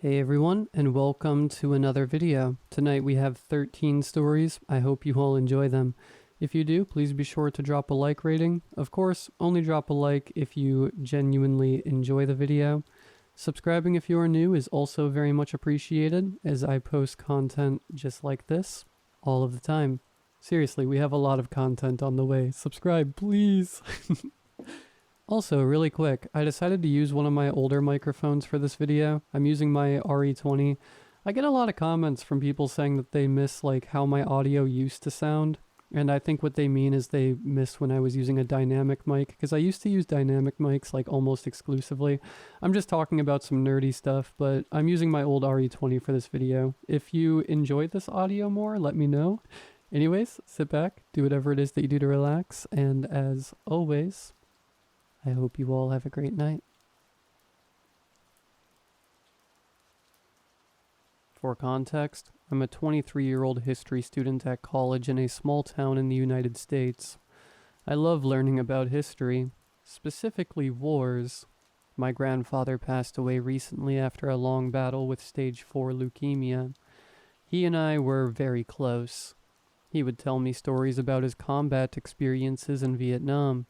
Hey everyone, and welcome to another video. Tonight we have 13 stories. I hope you all enjoy them. If you do, please be sure to drop a like rating. Of course, only drop a like if you genuinely enjoy the video. Subscribing if you are new is also very much appreciated, as I post content just like this all of the time. Seriously, we have a lot of content on the way. Subscribe, please! Also, really quick, I decided to use one of my older microphones for this video. I'm using my RE20. I get a lot of comments from people saying that they miss like how my audio used to sound. And I think what they mean is they miss when I was using a dynamic mic, because I used to use dynamic mics like almost exclusively. I'm just talking about some nerdy stuff, but I'm using my old RE20 for this video. If you enjoyed this audio more, let me know. Anyways, sit back, do whatever it is that you do to relax, and as always, I hope you all have a great night. For context, I'm a 23-year-old history student at college in a small town in the United States. I love learning about history, specifically wars. My grandfather passed away recently after a long battle with stage 4 leukemia. He and I were very close. He would tell me stories about his combat experiences in Vietnam.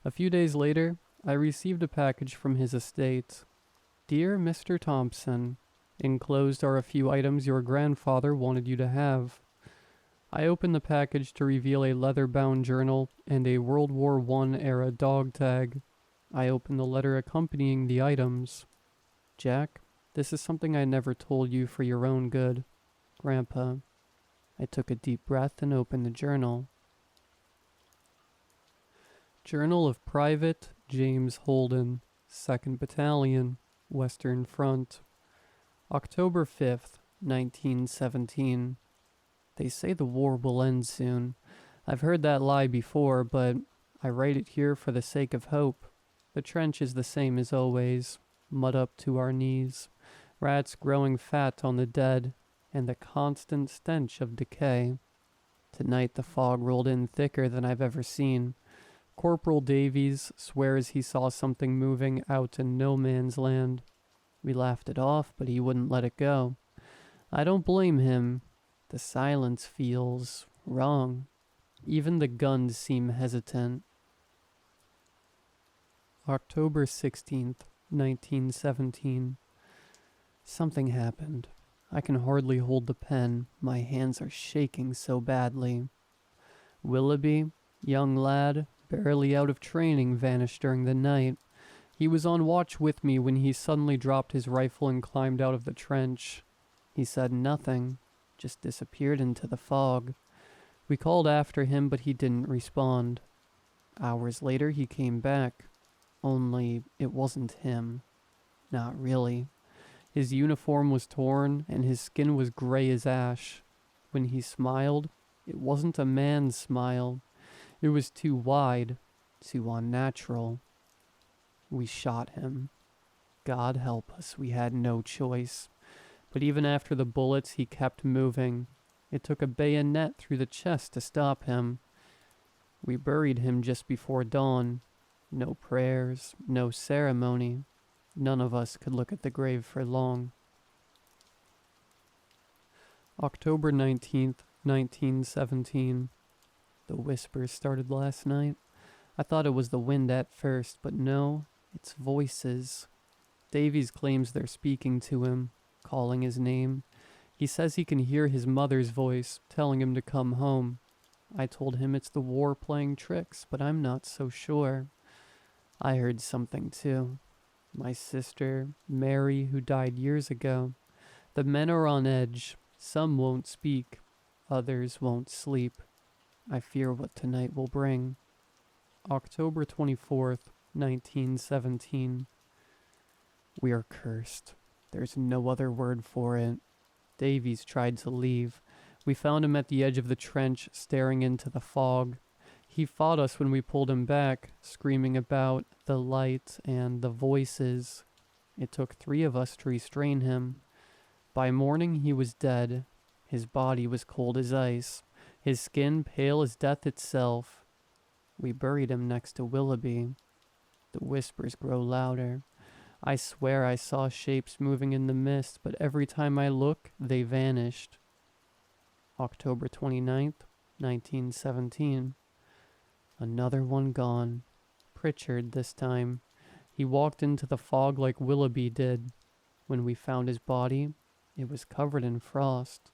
A few days later, I received a package from his estate. Dear Mr. Thompson, enclosed are a few items your grandfather wanted you to have. I opened the package to reveal a leather-bound journal and a World War I era dog tag. I opened the letter accompanying the items. Jack, this is something I never told you for your own good. Grandpa. I took a deep breath and opened the journal. Journal of Private James Holden, 2nd Battalion, Western Front. October 5th, 1917. They say the war will end soon. I've heard that lie before, but I write it here for the sake of hope. The trench is the same as always, mud up to our knees, rats growing fat on the dead, and the constant stench of decay. Tonight the fog rolled in thicker than I've ever seen. Corporal Davies swears he saw something moving out in no man's land. We laughed it off, but he wouldn't let it go. I don't blame him. The silence feels wrong. Even the guns seem hesitant. October 16th, 1917. Something happened. I can hardly hold the pen. My hands are shaking so badly. Willoughby, young lad, barely out of training, vanished during the night. He was on watch with me when he suddenly dropped his rifle and climbed out of the trench. He said nothing, just disappeared into the fog. We called after him, but he didn't respond. Hours later, he came back. Only it wasn't him. Not really. His uniform was torn, and his skin was gray as ash. When he smiled, it wasn't a man's smile. It was too wide, too unnatural. We shot him. God help us, we had no choice. But even after the bullets, he kept moving. It took a bayonet through the chest to stop him. We buried him just before dawn. No prayers, no ceremony. None of us could look at the grave for long. October 19th, 1917. The whispers started last night. I thought it was the wind at first, but no, it's voices. Davies claims they're speaking to him, calling his name. He says he can hear his mother's voice, telling him to come home. I told him it's the war playing tricks, but I'm not so sure. I heard something too. My sister, Mary, who died years ago. The men are on edge. Some won't speak. Others won't sleep. I fear what tonight will bring. October 24th, 1917. We are cursed. There's no other word for it. Davies tried to leave. We found him at the edge of the trench, staring into the fog. He fought us when we pulled him back, screaming about the light and the voices. It took 3 of us to restrain him. By morning he was dead. His body was cold as ice. His skin pale as death itself. We buried him next to Willoughby. The whispers grow louder. I swear I saw shapes moving in the mist, but every time I look, they vanished. October 29th, 1917. Another one gone. Pritchard this time. He walked into the fog like Willoughby did. When we found his body, it was covered in frost.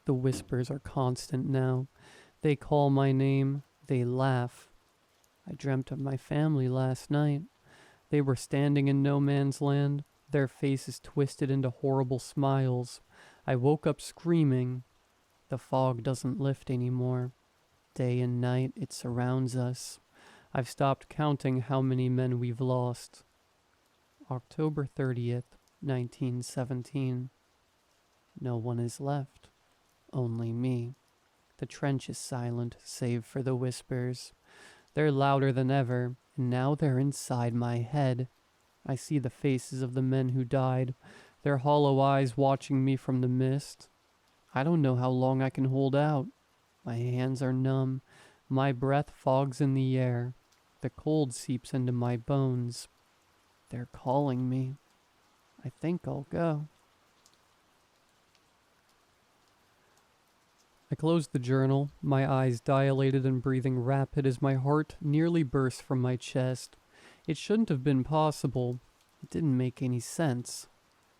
The whispers are constant now. They call my name. They laugh. I dreamt of my family last night. They were standing in no man's land, their faces twisted into horrible smiles. I woke up screaming. The fog doesn't lift anymore. Day and night, it surrounds us. I've stopped counting how many men we've lost. October 30th, 1917. No one is left. Only me. The trench is silent, save for the whispers. They're louder than ever, and now they're inside my head. I see the faces of the men who died, their hollow eyes watching me from the mist. I don't know how long I can hold out. My hands are numb. My breath fogs in the air. The cold seeps into my bones. They're calling me. I think I'll go. I closed the journal, my eyes dilated and breathing rapid as my heart nearly burst from my chest. It shouldn't have been possible. It didn't make any sense.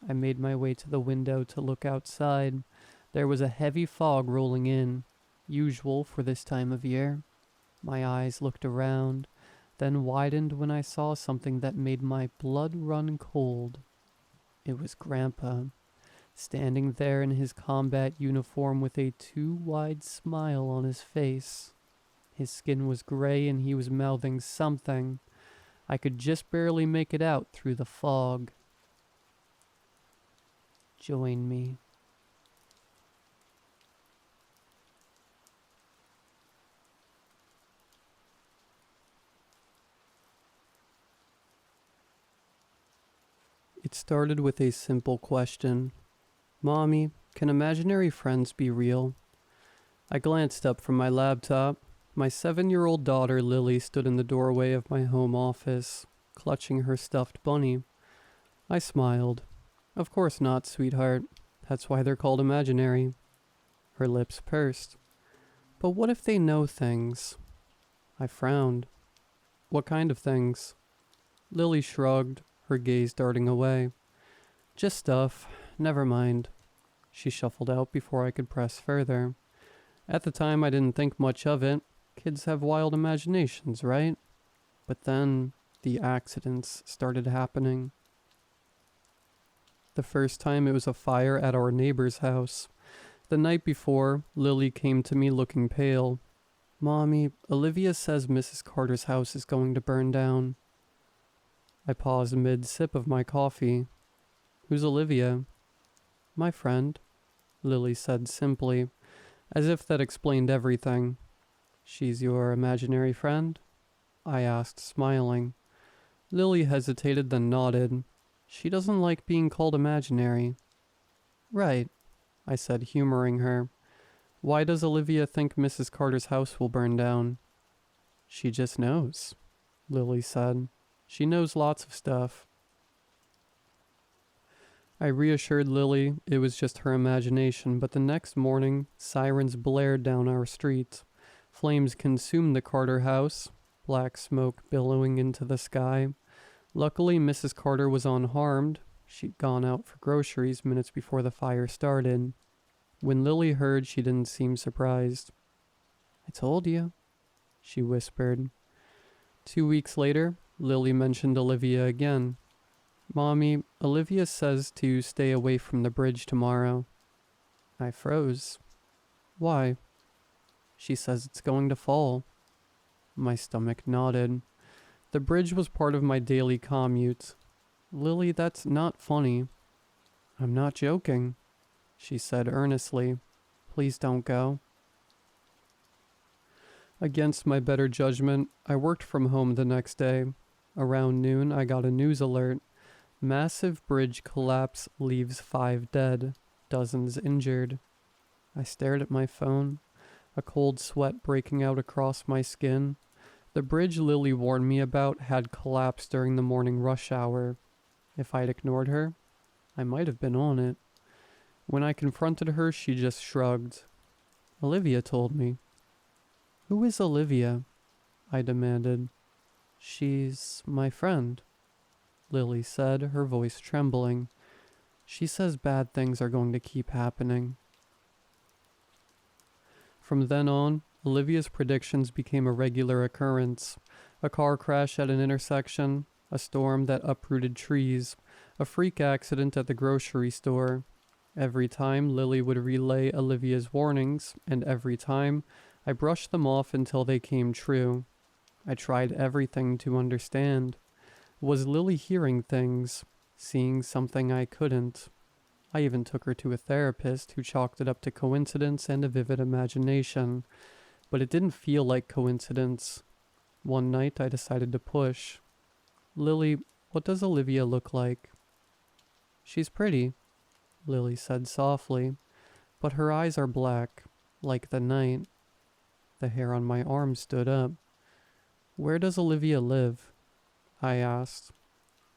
I made my way to the window to look outside. There was a heavy fog rolling in, usual for this time of year. My eyes looked around, then widened when I saw something that made my blood run cold. It was Grandpa, standing there in his combat uniform with a too-wide smile on his face. His skin was gray and he was mouthing something. I could just barely make it out through the fog. Join me. It started with a simple question. Mommy, can imaginary friends be real? I glanced up from my laptop. My 7-year-old daughter Lily stood in the doorway of my home office, clutching her stuffed bunny. I smiled. Of course not, sweetheart. That's why they're called imaginary. Her lips pursed. But what if they know things? I frowned. What kind of things? Lily shrugged, her gaze darting away. Just stuff. Never mind. She shuffled out before I could press further. At the time, I didn't think much of it. Kids have wild imaginations, right? But then, the accidents started happening. The first time it was a fire at our neighbor's house. The night before, Lily came to me looking pale. Mommy, Olivia says Mrs. Carter's house is going to burn down. I paused mid-sip of my coffee. Who's Olivia? My friend, Lily said simply, as if that explained everything. She's your imaginary friend? I asked, smiling. Lily hesitated, then nodded. She doesn't like being called imaginary. Right, I said, humoring her. Why does Olivia think Mrs. Carter's house will burn down? She just knows, Lily said. She knows lots of stuff. I reassured Lily it was just her imagination, but the next morning, sirens blared down our street. Flames consumed the Carter house, black smoke billowing into the sky. Luckily, Mrs. Carter was unharmed. She'd gone out for groceries minutes before the fire started. When Lily heard, she didn't seem surprised. I told you, she whispered. 2 weeks later, Lily mentioned Olivia again. Mommy, Olivia says to stay away from the bridge tomorrow. I froze. Why? She says it's going to fall. My stomach nodded. The bridge was part of my daily commute. Lily, that's not funny. I'm not joking, she said earnestly. Please don't go. Against my better judgment, I worked from home the next day. Around noon, I got a news alert. Massive bridge collapse leaves 5 dead, dozens injured. I stared at my phone, a cold sweat breaking out across my skin. The bridge Lily warned me about had collapsed during the morning rush hour. If I'd ignored her, I might have been on it. When I confronted her, she just shrugged. Olivia told me. Who is Olivia? I demanded. She's my friend, Lily said, her voice trembling. She says bad things are going to keep happening. From then on, Olivia's predictions became a regular occurrence. A car crash at an intersection, a storm that uprooted trees, a freak accident at the grocery store. Every time Lily would relay Olivia's warnings, and every time I brushed them off until they came true. I tried everything to understand. Was Lily hearing things, seeing something I couldn't? I even took her to a therapist who chalked it up to coincidence and a vivid imagination. But it didn't feel like coincidence. One night I decided to push. Lily, what does Olivia look like? She's pretty, Lily said softly, but her eyes are black, like the night. The hair on my arm stood up. Where does Olivia live? I asked.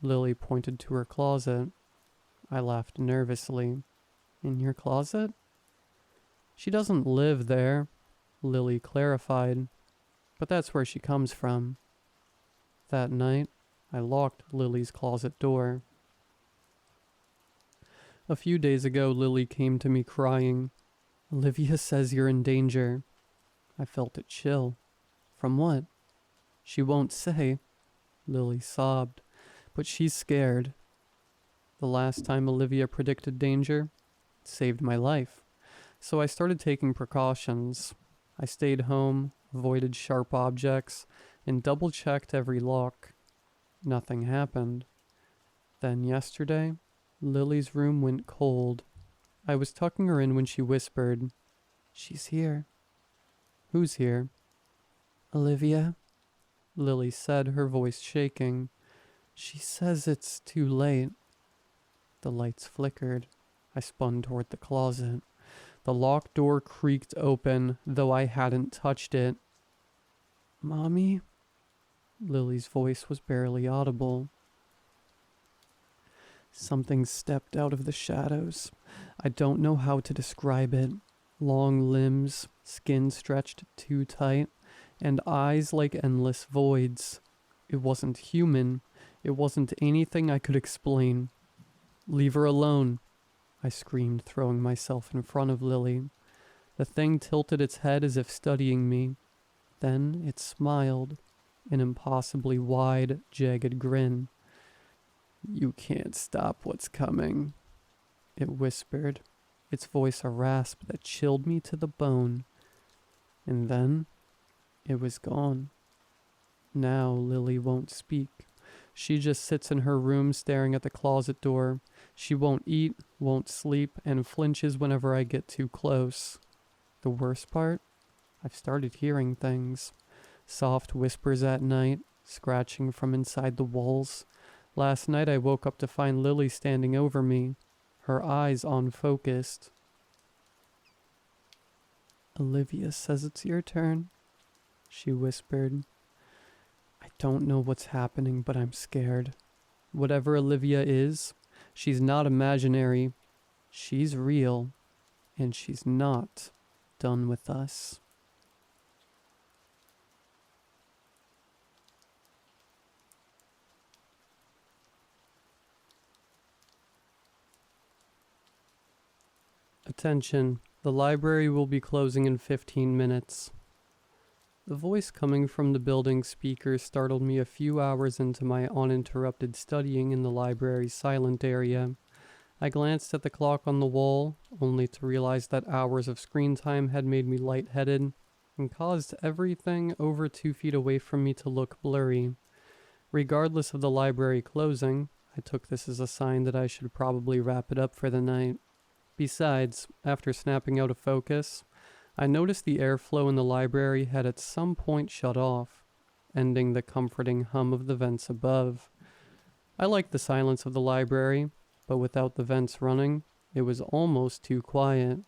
Lily pointed to her closet. I laughed nervously. In your closet? She doesn't live there, Lily clarified, but that's where she comes from. That night, I locked Lily's closet door. A few days ago, Lily came to me crying. Olivia says you're in danger. I felt a chill. From what? She won't say, Lily sobbed, but she's scared. The last time Olivia predicted danger, it saved my life. So I started taking precautions. I stayed home, avoided sharp objects, and double-checked every lock. Nothing happened. Then yesterday, Lily's room went cold. I was tucking her in when she whispered, She's here. Who's here? Olivia, Lily said, her voice shaking. She says it's too late. The lights flickered. I spun toward the closet. The locked door creaked open, though I hadn't touched it. Mommy? Lily's voice was barely audible. Something stepped out of the shadows. I don't know how to describe it. Long limbs, skin stretched too tight, and eyes like endless voids. It wasn't human. It wasn't anything I could explain. Leave her alone, I screamed, throwing myself in front of Lily. The thing tilted its head as if studying me. Then it smiled, an impossibly wide, jagged grin. You can't stop what's coming, it whispered, its voice a rasp that chilled me to the bone. And then it was gone. Now Lily won't speak. She just sits in her room staring at the closet door. She won't eat, won't sleep, and flinches whenever I get too close. The worst part? I've started hearing things. Soft whispers at night, scratching from inside the walls. Last night I woke up to find Lily standing over me, her eyes unfocused. Olivia says it's your turn, she whispered. I don't know what's happening, but I'm scared. Whatever Olivia is, she's not imaginary. She's real, and she's not done with us. Attention, the library will be closing in 15 minutes. The voice coming from the building speaker startled me a few hours into my uninterrupted studying in the library's silent area. I glanced at the clock on the wall, only to realize that hours of screen time had made me lightheaded and caused everything over 2 feet away from me to look blurry. Regardless of the library closing, I took this as a sign that I should probably wrap it up for the night. Besides, after snapping out of focus, I noticed the airflow in the library had at some point shut off, ending the comforting hum of the vents above. I liked the silence of the library, but without the vents running, it was almost too quiet.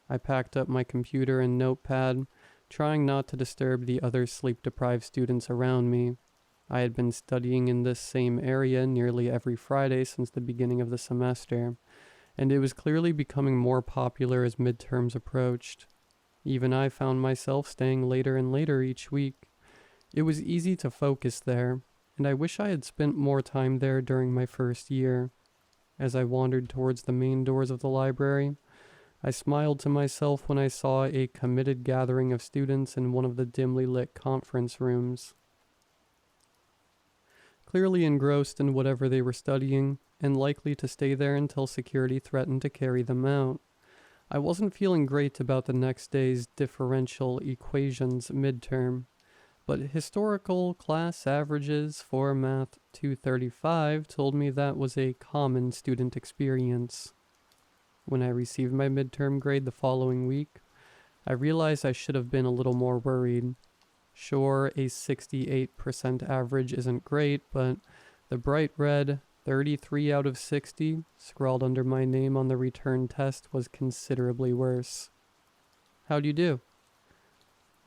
I packed up my computer and notepad, trying not to disturb the other sleep-deprived students around me. I had been studying in this same area nearly every Friday since the beginning of the semester, and it was clearly becoming more popular as midterms approached. Even I found myself staying later and later each week. It was easy to focus there, and I wish I had spent more time there during my first year. As I wandered towards the main doors of the library, I smiled to myself when I saw a committed gathering of students in one of the dimly lit conference rooms. Clearly engrossed in whatever they were studying, and likely to stay there until security threatened to carry them out. I wasn't feeling great about the next day's differential equations midterm, but historical class averages for Math 235 told me that was a common student experience. When I received my midterm grade the following week, I realized I should have been a little more worried. Sure, a 68% average isn't great, but the bright red 33 out of 60 scrawled under my name on the return test was considerably worse. How'd you do?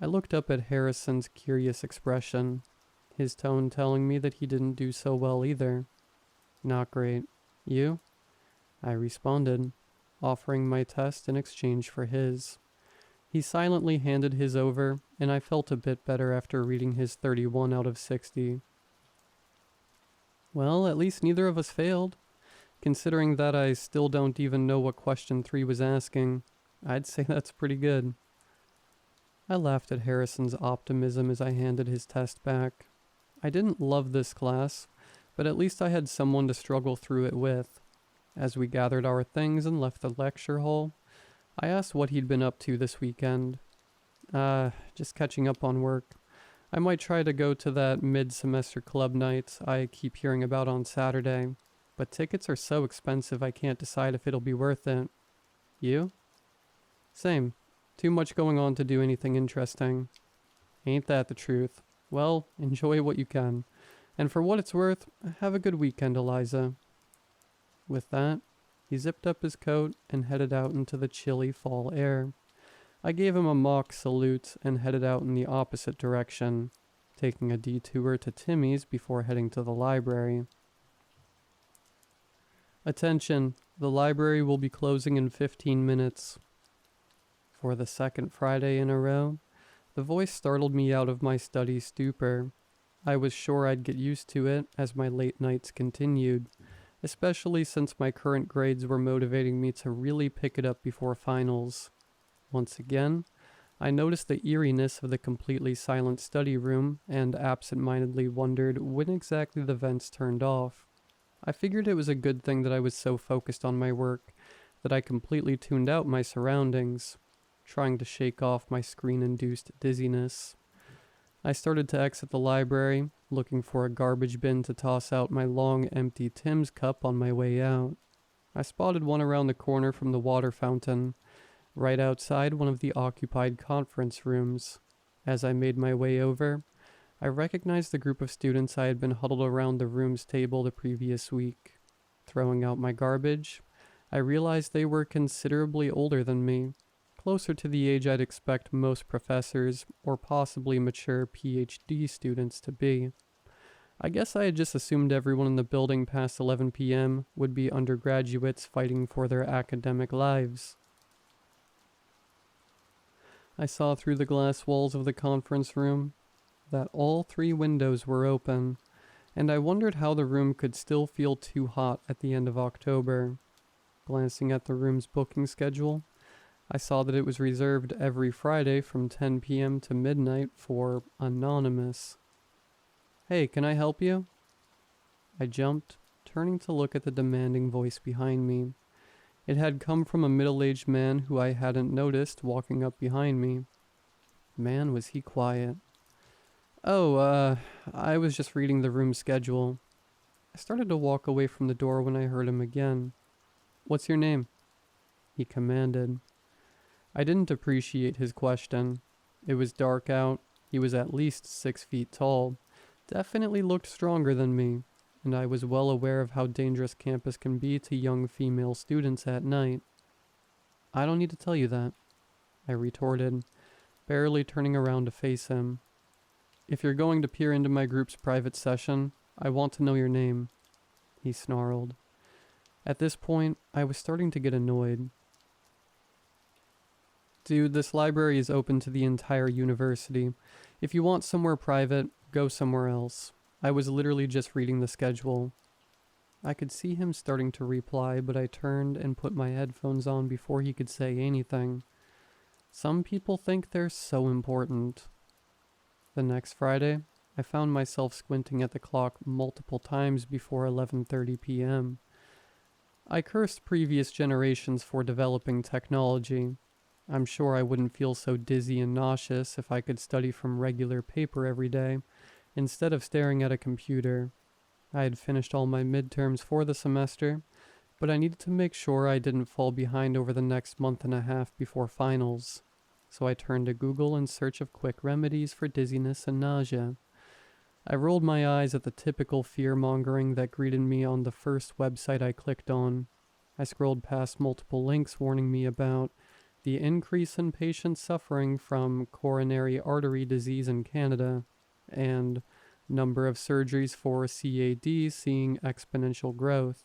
I looked up at Harrison's curious expression, his tone telling me that he didn't do so well either. Not great. You? I responded, offering my test in exchange for his. He silently handed his over, and I felt a bit better after reading his 31 out of 60. Well, at least neither of us failed. Considering that I still don't even know what question 3 was asking, I'd say that's pretty good. I laughed at Harrison's optimism as I handed his test back. I didn't love this class, but at least I had someone to struggle through it with. As we gathered our things and left the lecture hall, I asked what he'd been up to this weekend. Just catching up on work. I might try to go to that mid-semester club night I keep hearing about on Saturday, but tickets are so expensive I can't decide if it'll be worth it. You? Same. Too much going on to do anything interesting. Ain't that the truth? Well, enjoy what you can. And for what it's worth, have a good weekend, Eliza. With that, he zipped up his coat and headed out into the chilly fall air. I gave him a mock salute and headed out in the opposite direction, taking a detour to Timmy's before heading to the library. Attention, the library will be closing in 15 minutes. For the second Friday in a row, the voice startled me out of my study stupor. I was sure I'd get used to it as my late nights continued, especially since my current grades were motivating me to really pick it up before finals. Once again, I noticed the eeriness of the completely silent study room and absent-mindedly wondered when exactly the vents turned off. I figured it was a good thing that I was so focused on my work that I completely tuned out my surroundings, trying to shake off my screen-induced dizziness. I started to exit the library, looking for a garbage bin to toss out my long, empty Tim's cup on my way out. I spotted one around the corner from the water fountain, right outside one of the occupied conference rooms. As I made my way over, I recognized the group of students I had been huddled around the room's table the previous week. Throwing out my garbage, I realized they were considerably older than me, closer to the age I'd expect most professors or possibly mature PhD students to be. I guess I had just assumed everyone in the building past 11 p.m. would be undergraduates fighting for their academic lives. I saw through the glass walls of the conference room that all 3 windows were open, and I wondered how the room could still feel too hot at the end of October. Glancing at the room's booking schedule, I saw that it was reserved every Friday from 10 p.m. to midnight for Anonymous. Hey, can I help you? I jumped, turning to look at the demanding voice behind me. It had come from a middle-aged man who I hadn't noticed walking up behind me. Man, was he quiet. Oh, I was just reading the room schedule. I started to walk away from the door when I heard him again. What's your name? He commanded. I didn't appreciate his question. It was dark out. He was at least 6 feet tall, definitely looked stronger than me, and I was well aware of how dangerous campus can be to young female students at night. I don't need to tell you that, I retorted, barely turning around to face him. "If you're going to peer into my group's private session, I want to know your name," he snarled. At this point, I was starting to get annoyed. "Dude, this library is open to the entire university. If you want somewhere private, go somewhere else. I was literally just reading the schedule." I could see him starting to reply, but I turned and put my headphones on before he could say anything. Some people think they're so important. The next Friday, I found myself squinting at the clock multiple times before 11:30 p.m. I cursed previous generations for developing technology. I'm sure I wouldn't feel so dizzy and nauseous if I could study from regular paper every day, instead of staring at a computer. I had finished all my midterms for the semester, but I needed to make sure I didn't fall behind over the next month and a half before finals. So I turned to Google in search of quick remedies for dizziness and nausea. I rolled my eyes at the typical fear-mongering that greeted me on the first website I clicked on. I scrolled past multiple links warning me about the increase in patients suffering from coronary artery disease in Canada, and number of surgeries for CAD seeing exponential growth,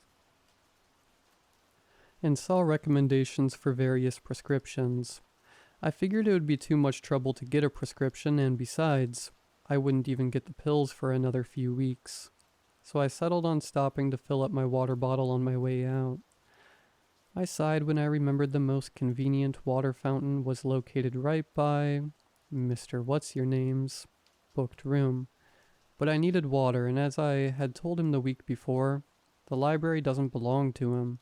and saw recommendations for various prescriptions. I figured it would be too much trouble to get a prescription, and besides, I wouldn't even get the pills for another few weeks. So I settled on stopping to fill up my water bottle on my way out. I sighed when I remembered the most convenient water fountain was located right by Mr. What's-Your-Name's booked room. But I needed water, and as I had told him the week before, the library doesn't belong to him.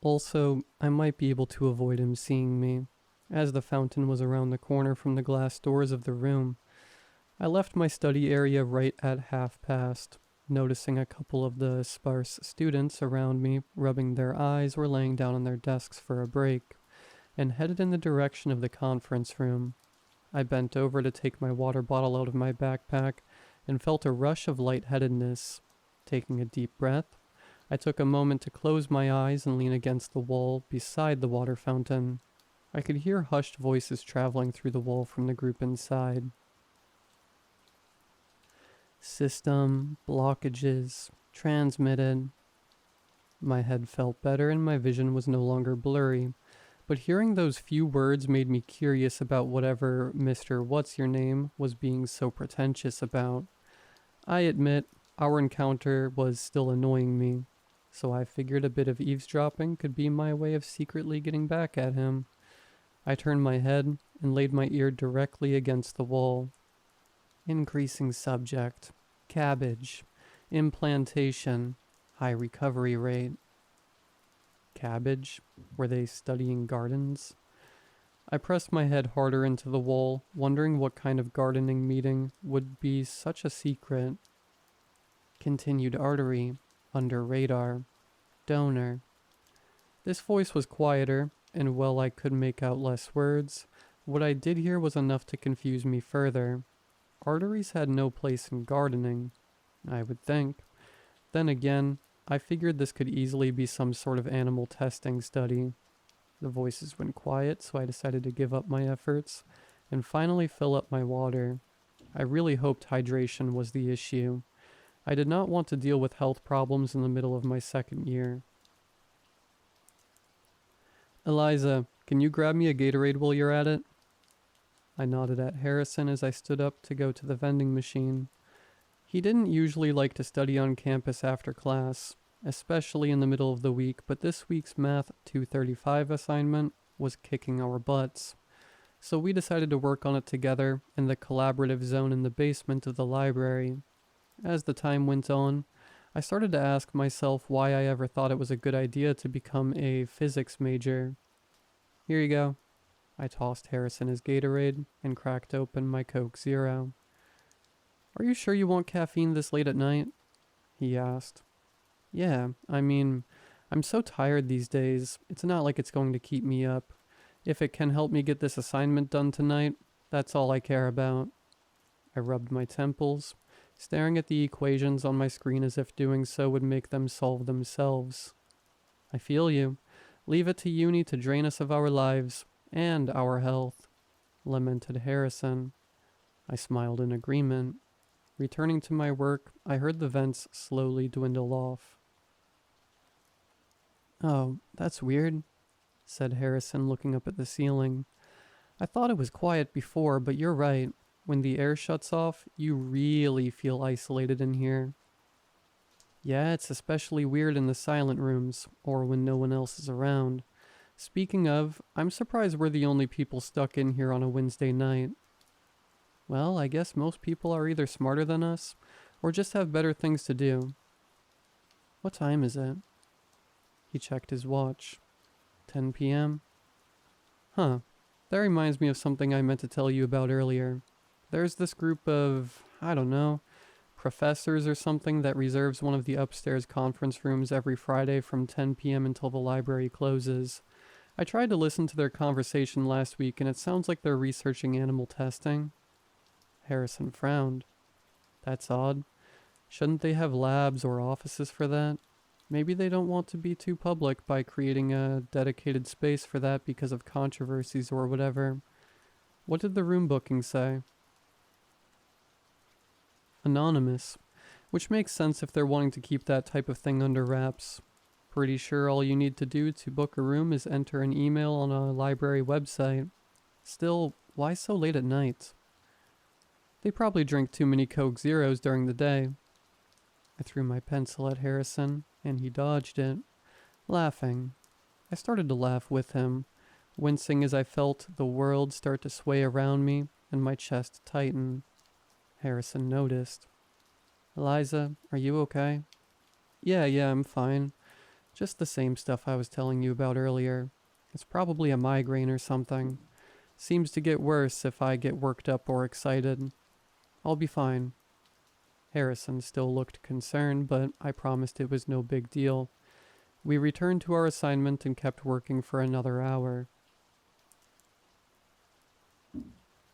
Also, I might be able to avoid him seeing me, as the fountain was around the corner from the glass doors of the room. I left my study area right at past, noticing a couple of the sparse students around me rubbing their eyes or laying down on their desks for a break, and headed in the direction of the conference room. I bent over to take my water bottle out of my backpack and felt a rush of lightheadedness. Taking a deep breath, I took a moment to close my eyes and lean against the wall beside the water fountain. I could hear hushed voices traveling through the wall from the group inside. "System, blockages, transmitted." My head felt better and my vision was no longer blurry, but hearing those few words made me curious about whatever Mr. What's-Your-Name was being so pretentious about. I admit, our encounter was still annoying me, so I figured a bit of eavesdropping could be my way of secretly getting back at him. I turned my head and laid my ear directly against the wall. Increasing subject, cabbage, implantation, high recovery rate. Cabbage? Were they studying gardens? I pressed my head harder into the wall, wondering what kind of gardening meeting would be such a secret. Continued artery, under radar, donor. This voice was quieter, and while I could make out less words, what I did hear was enough to confuse me further. Arteries had no place in gardening, I would think. Then again, I figured this could easily be some sort of animal testing study. The voices went quiet, so I decided to give up my efforts and finally fill up my water. I really hoped hydration was the issue. I did not want to deal with health problems in the middle of my second year. "Eliza, can you grab me a Gatorade while you're at it?" I nodded at Harrison as I stood up to go to the vending machine. He didn't usually like to study on campus after class, especially in the middle of the week, but this week's Math 235 assignment was kicking our butts. So we decided to work on it together in the collaborative zone in the basement of the library. As the time went on, I started to ask myself why I ever thought it was a good idea to become a physics major. "Here you go." I tossed Harrison his Gatorade and cracked open my Coke Zero. "Are you sure you want caffeine this late at night?" he asked. "Yeah, I mean, I'm so tired these days, it's not like it's going to keep me up. If it can help me get this assignment done tonight, that's all I care about." I rubbed my temples, staring at the equations on my screen as if doing so would make them solve themselves. "I feel you. Leave it to uni to drain us of our lives and our health." lamented Harrison. I smiled in agreement. Returning to my work, I heard the vents slowly dwindle off. "Oh, that's weird," said Harrison, looking up at the ceiling. "I thought it was quiet before, but you're right. When the air shuts off, you really feel isolated in here." "Yeah, it's especially weird in the silent rooms, or when no one else is around. Speaking of, I'm surprised we're the only people stuck in here on a Wednesday night." "Well, I guess most people are either smarter than us, or just have better things to do." "What time is it?" He checked his watch. 10 p.m. Huh. That reminds me of something I meant to tell you about earlier. There's this group of, I don't know, professors or something that reserves one of the upstairs conference rooms every Friday from 10 p.m. until the library closes. I tried to listen to their conversation last week and it sounds like they're researching animal testing. Harrison frowned. "That's odd. Shouldn't they have labs or offices for that? Maybe they don't want to be too public by creating a dedicated space for that because of controversies or whatever. What did the room booking say?" "Anonymous, which makes sense if they're wanting to keep that type of thing under wraps. Pretty sure all you need to do to book a room is enter an email on a library website. Still, why so late at night?" "They probably drink too many Coke Zeros during the day." I threw my pencil at Harrison, and he dodged it, laughing. I started to laugh with him, wincing as I felt the world start to sway around me and my chest tighten. Harrison noticed. "Eliza, are you okay?" Yeah, I'm fine. Just the same stuff I was telling you about earlier. It's probably a migraine or something. Seems to get worse if I get worked up or excited. I'll be fine." Harrison still looked concerned, but I promised it was no big deal. We returned to our assignment and kept working for another hour.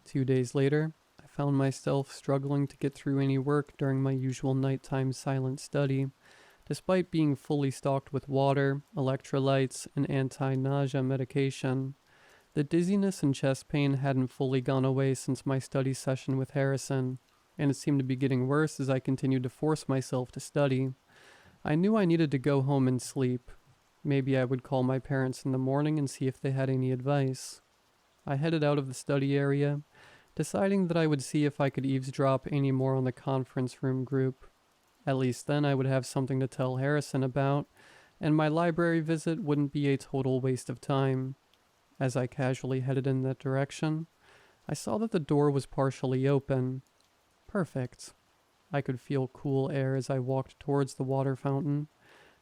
2 days later, I found myself struggling to get through any work during my usual nighttime silent study, despite being fully stocked with water, electrolytes, and anti-nausea medication. The dizziness and chest pain hadn't fully gone away since my study session with Harrison, and it seemed to be getting worse as I continued to force myself to study. I knew I needed to go home and sleep. Maybe I would call my parents in the morning and see if they had any advice. I headed out of the study area, deciding that I would see if I could eavesdrop any more on the conference room group. At least then I would have something to tell Harrison about, and my library visit wouldn't be a total waste of time. As I casually headed in that direction, I saw that the door was partially open. Perfect. I could feel cool air as I walked towards the water fountain,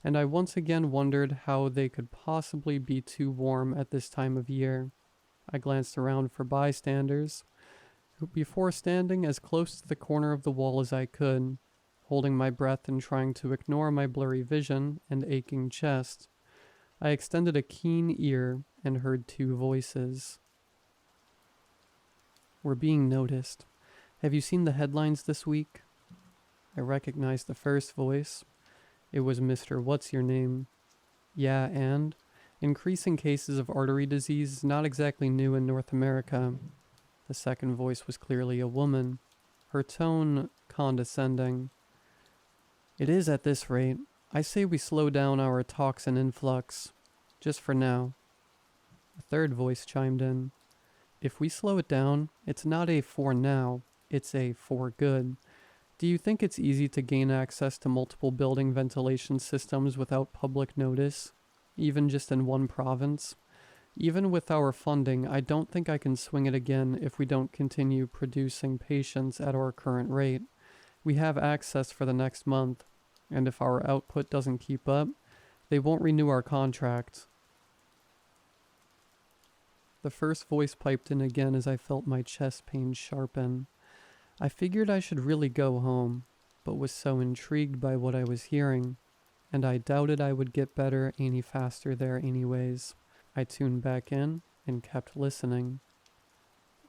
and I once again wondered how they could possibly be too warm at this time of year. I glanced around for bystanders, before standing as close to the corner of the wall as I could, holding my breath and trying to ignore my blurry vision and aching chest. I extended a keen ear and heard two voices. "We're being noticed. Have you seen the headlines this week?" I recognized the first voice. It was Mr. What's-Your-Name. "Yeah, and increasing cases of artery disease is not exactly new in North America." The second voice was clearly a woman, her tone condescending. "It is at this rate. I say we slow down our toxin influx. Just for now." A third voice chimed in. "If we slow it down, it's not a for now, it's a for good. Do you think it's easy to gain access to multiple building ventilation systems without public notice, even just in one province? Even with our funding, I don't think I can swing it again if we don't continue producing patients at our current rate. We have access for the next month, and if our output doesn't keep up, they won't renew our contract." The first voice piped in again as I felt my chest pain sharpen. I figured I should really go home, but was so intrigued by what I was hearing, and I doubted I would get better any faster there anyways. I tuned back in and kept listening.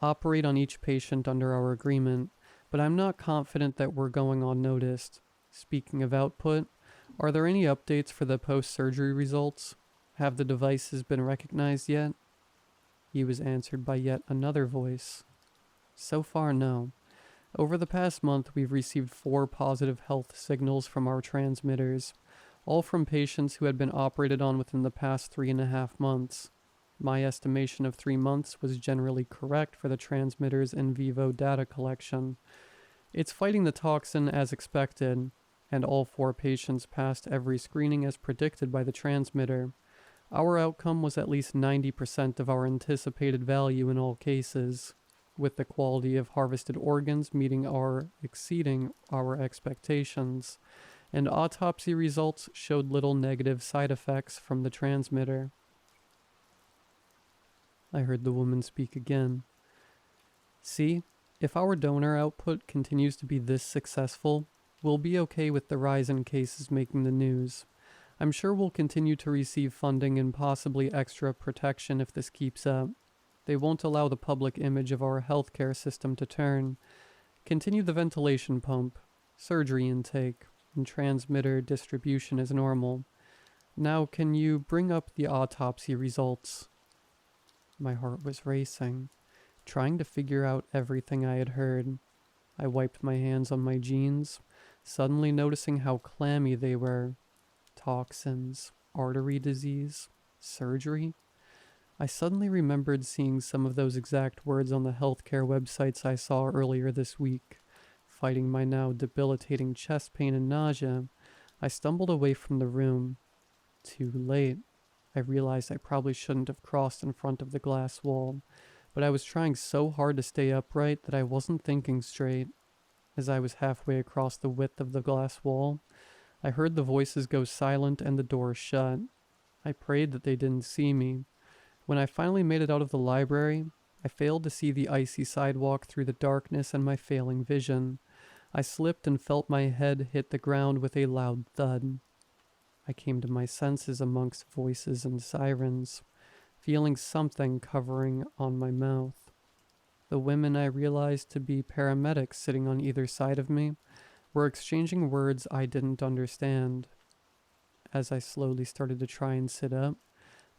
"Operate on each patient under our agreement, but I'm not confident that we're going unnoticed. Speaking of output, are there any updates for the post-surgery results? Have the devices been recognized yet?" He was answered by yet another voice. So far, no. Over the past month, we've received 4 positive health signals from our transmitters, all from patients who had been operated on within the past 3.5 months. My estimation of 3 months was generally correct for the transmitter's in vivo data collection. It's fighting the toxin as expected, and all 4 patients passed every screening as predicted by the transmitter. Our outcome was at least 90% of our anticipated value in all cases, with the quality of harvested organs meeting or exceeding our expectations, and autopsy results showed little negative side effects from the transmitter. I heard the woman speak again. See, if our donor output continues to be this successful, we'll be okay with the rise in cases making the news. I'm sure we'll continue to receive funding and possibly extra protection if this keeps up. They won't allow the public image of our healthcare system to turn. Continue the ventilation pump, surgery intake, and transmitter distribution as normal. Now, can you bring up the autopsy results? My heart was racing, trying to figure out everything I had heard. I wiped my hands on my jeans, suddenly noticing how clammy they were. Toxins, artery disease, surgery. I suddenly remembered seeing some of those exact words on the healthcare websites I saw earlier this week. Fighting my now debilitating chest pain and nausea, I stumbled away from the room. Too late. I realized I probably shouldn't have crossed in front of the glass wall, but I was trying so hard to stay upright that I wasn't thinking straight. As I was halfway across the width of the glass wall, I heard the voices go silent and the door shut. I prayed that they didn't see me. When I finally made it out of the library, I failed to see the icy sidewalk through the darkness and my failing vision. I slipped and felt my head hit the ground with a loud thud. I came to my senses amongst voices and sirens, feeling something covering on my mouth. The women I realized to be paramedics sitting on either side of me were exchanging words I didn't understand. As I slowly started to try and sit up,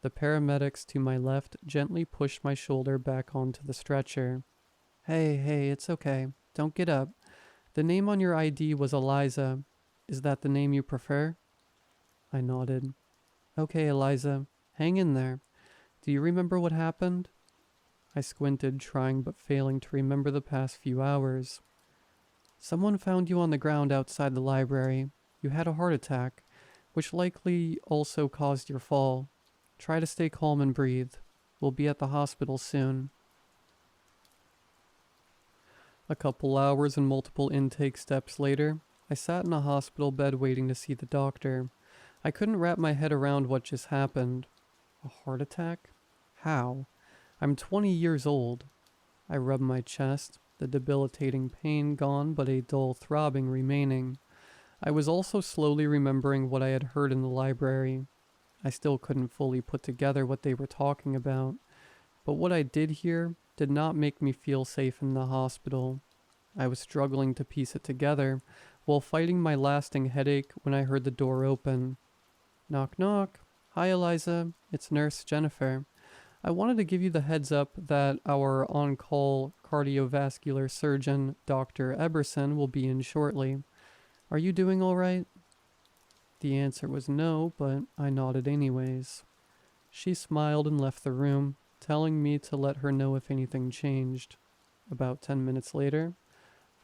the paramedics to my left gently pushed my shoulder back onto the stretcher. Hey, it's okay. Don't get up. The name on your ID was Eliza. Is that the name you prefer? I nodded. Okay, Eliza. Hang in there. Do you remember what happened? I squinted, trying but failing to remember the past few hours. Someone found you on the ground outside the library. You had a heart attack, which likely also caused your fall. Try to stay calm and breathe. We'll be at the hospital soon. A couple hours and multiple intake steps later, I sat in a hospital bed waiting to see the doctor. I couldn't wrap my head around what just happened. A heart attack? How? I'm 20 years old. I rubbed my chest, the debilitating pain gone but a dull throbbing remaining. I was also slowly remembering what I had heard in the library. I still couldn't fully put together what they were talking about, but what I did hear did not make me feel safe in the hospital. I was struggling to piece it together while fighting my lasting headache when I heard the door open. Knock knock. Hi Eliza, it's Nurse Jennifer. I wanted to give you the heads up that our on-call cardiovascular surgeon, Dr. Eberson, will be in shortly. Are you doing all right? The answer was no, but I nodded anyways. She smiled and left the room, telling me to let her know if anything changed. About 10 minutes later,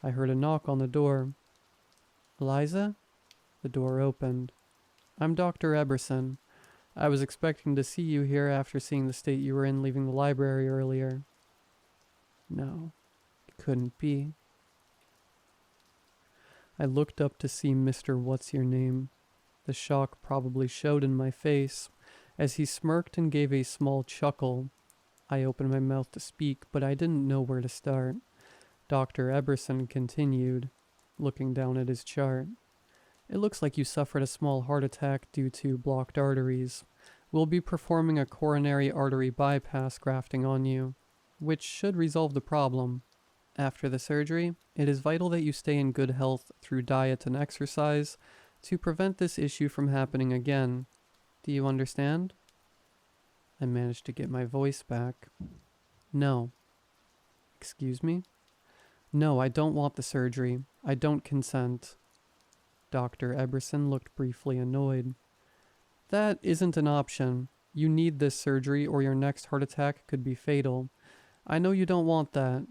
I heard a knock on the door. Eliza? The door opened. I'm Dr. Eberson. I was expecting to see you here after seeing the state you were in leaving the library earlier. No, it couldn't be. I looked up to see Mr. What's-Your-Name. The shock probably showed in my face, as he smirked and gave a small chuckle. I opened my mouth to speak, but I didn't know where to start. Dr. Eberson continued, looking down at his chart. It looks like you suffered a small heart attack due to blocked arteries. We'll be performing a coronary artery bypass grafting on you, which should resolve the problem. After the surgery, it is vital that you stay in good health through diet and exercise to prevent this issue from happening again. Do you understand? I managed to get my voice back. No. Excuse me? No, I don't want the surgery. I don't consent. Dr. Eberson looked briefly annoyed. That isn't an option. You need this surgery or your next heart attack could be fatal. I know you don't want that.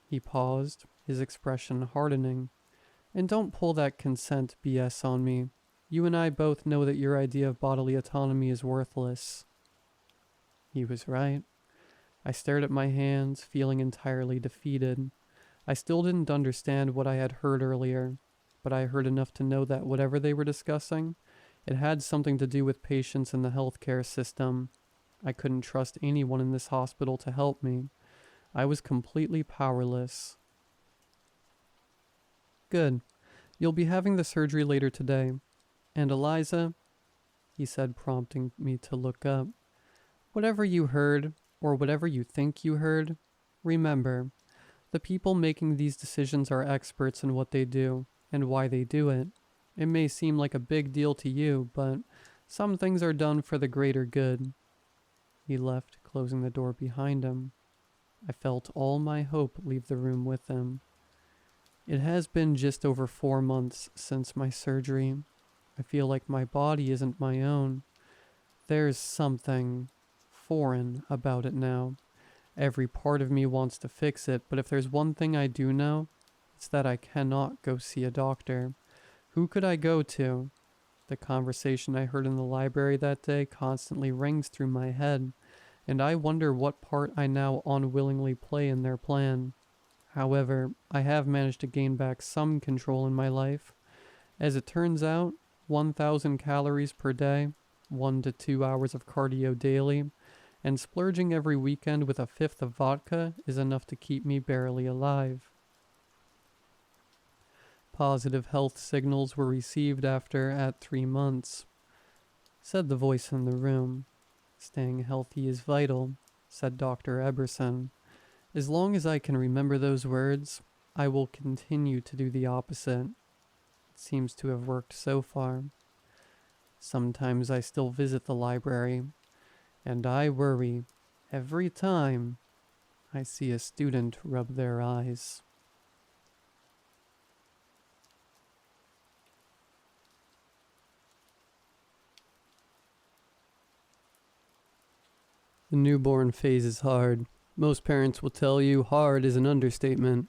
He paused, his expression hardening. And don't pull that consent BS on me. You and I both know that your idea of bodily autonomy is worthless. He was right. I stared at my hands, feeling entirely defeated. I still didn't understand what I had heard earlier, but I heard enough to know that whatever they were discussing, it had something to do with patients in the healthcare system. I couldn't trust anyone in this hospital to help me. I was completely powerless. Good. You'll be having the surgery later today. And Eliza, he said, prompting me to look up. Whatever you heard, or whatever you think you heard, remember, the people making these decisions are experts in what they do and why they do it. It may seem like a big deal to you, but some things are done for the greater good. He left, closing the door behind him. I felt all my hope leave the room with him. It has been just over 4 months since my surgery. I feel like my body isn't my own. There's something foreign about it now. Every part of me wants to fix it, but if there's one thing I do know, it's that I cannot go see a doctor. Who could I go to? The conversation I heard in the library that day constantly rings through my head, and I wonder what part I now unwillingly play in their plan. However, I have managed to gain back some control in my life. As it turns out, 1,000 calories per day, 1 to 2 hours of cardio daily, and splurging every weekend with a fifth of vodka is enough to keep me barely alive. Positive health signals were received at 3 months, said the voice in the room. Staying healthy is vital, said Dr. Eberson. As long as I can remember those words, I will continue to do the opposite. It seems to have worked so far. Sometimes I still visit the library, and I worry every time I see a student rub their eyes. The newborn phase is hard. Most parents will tell you hard is an understatement.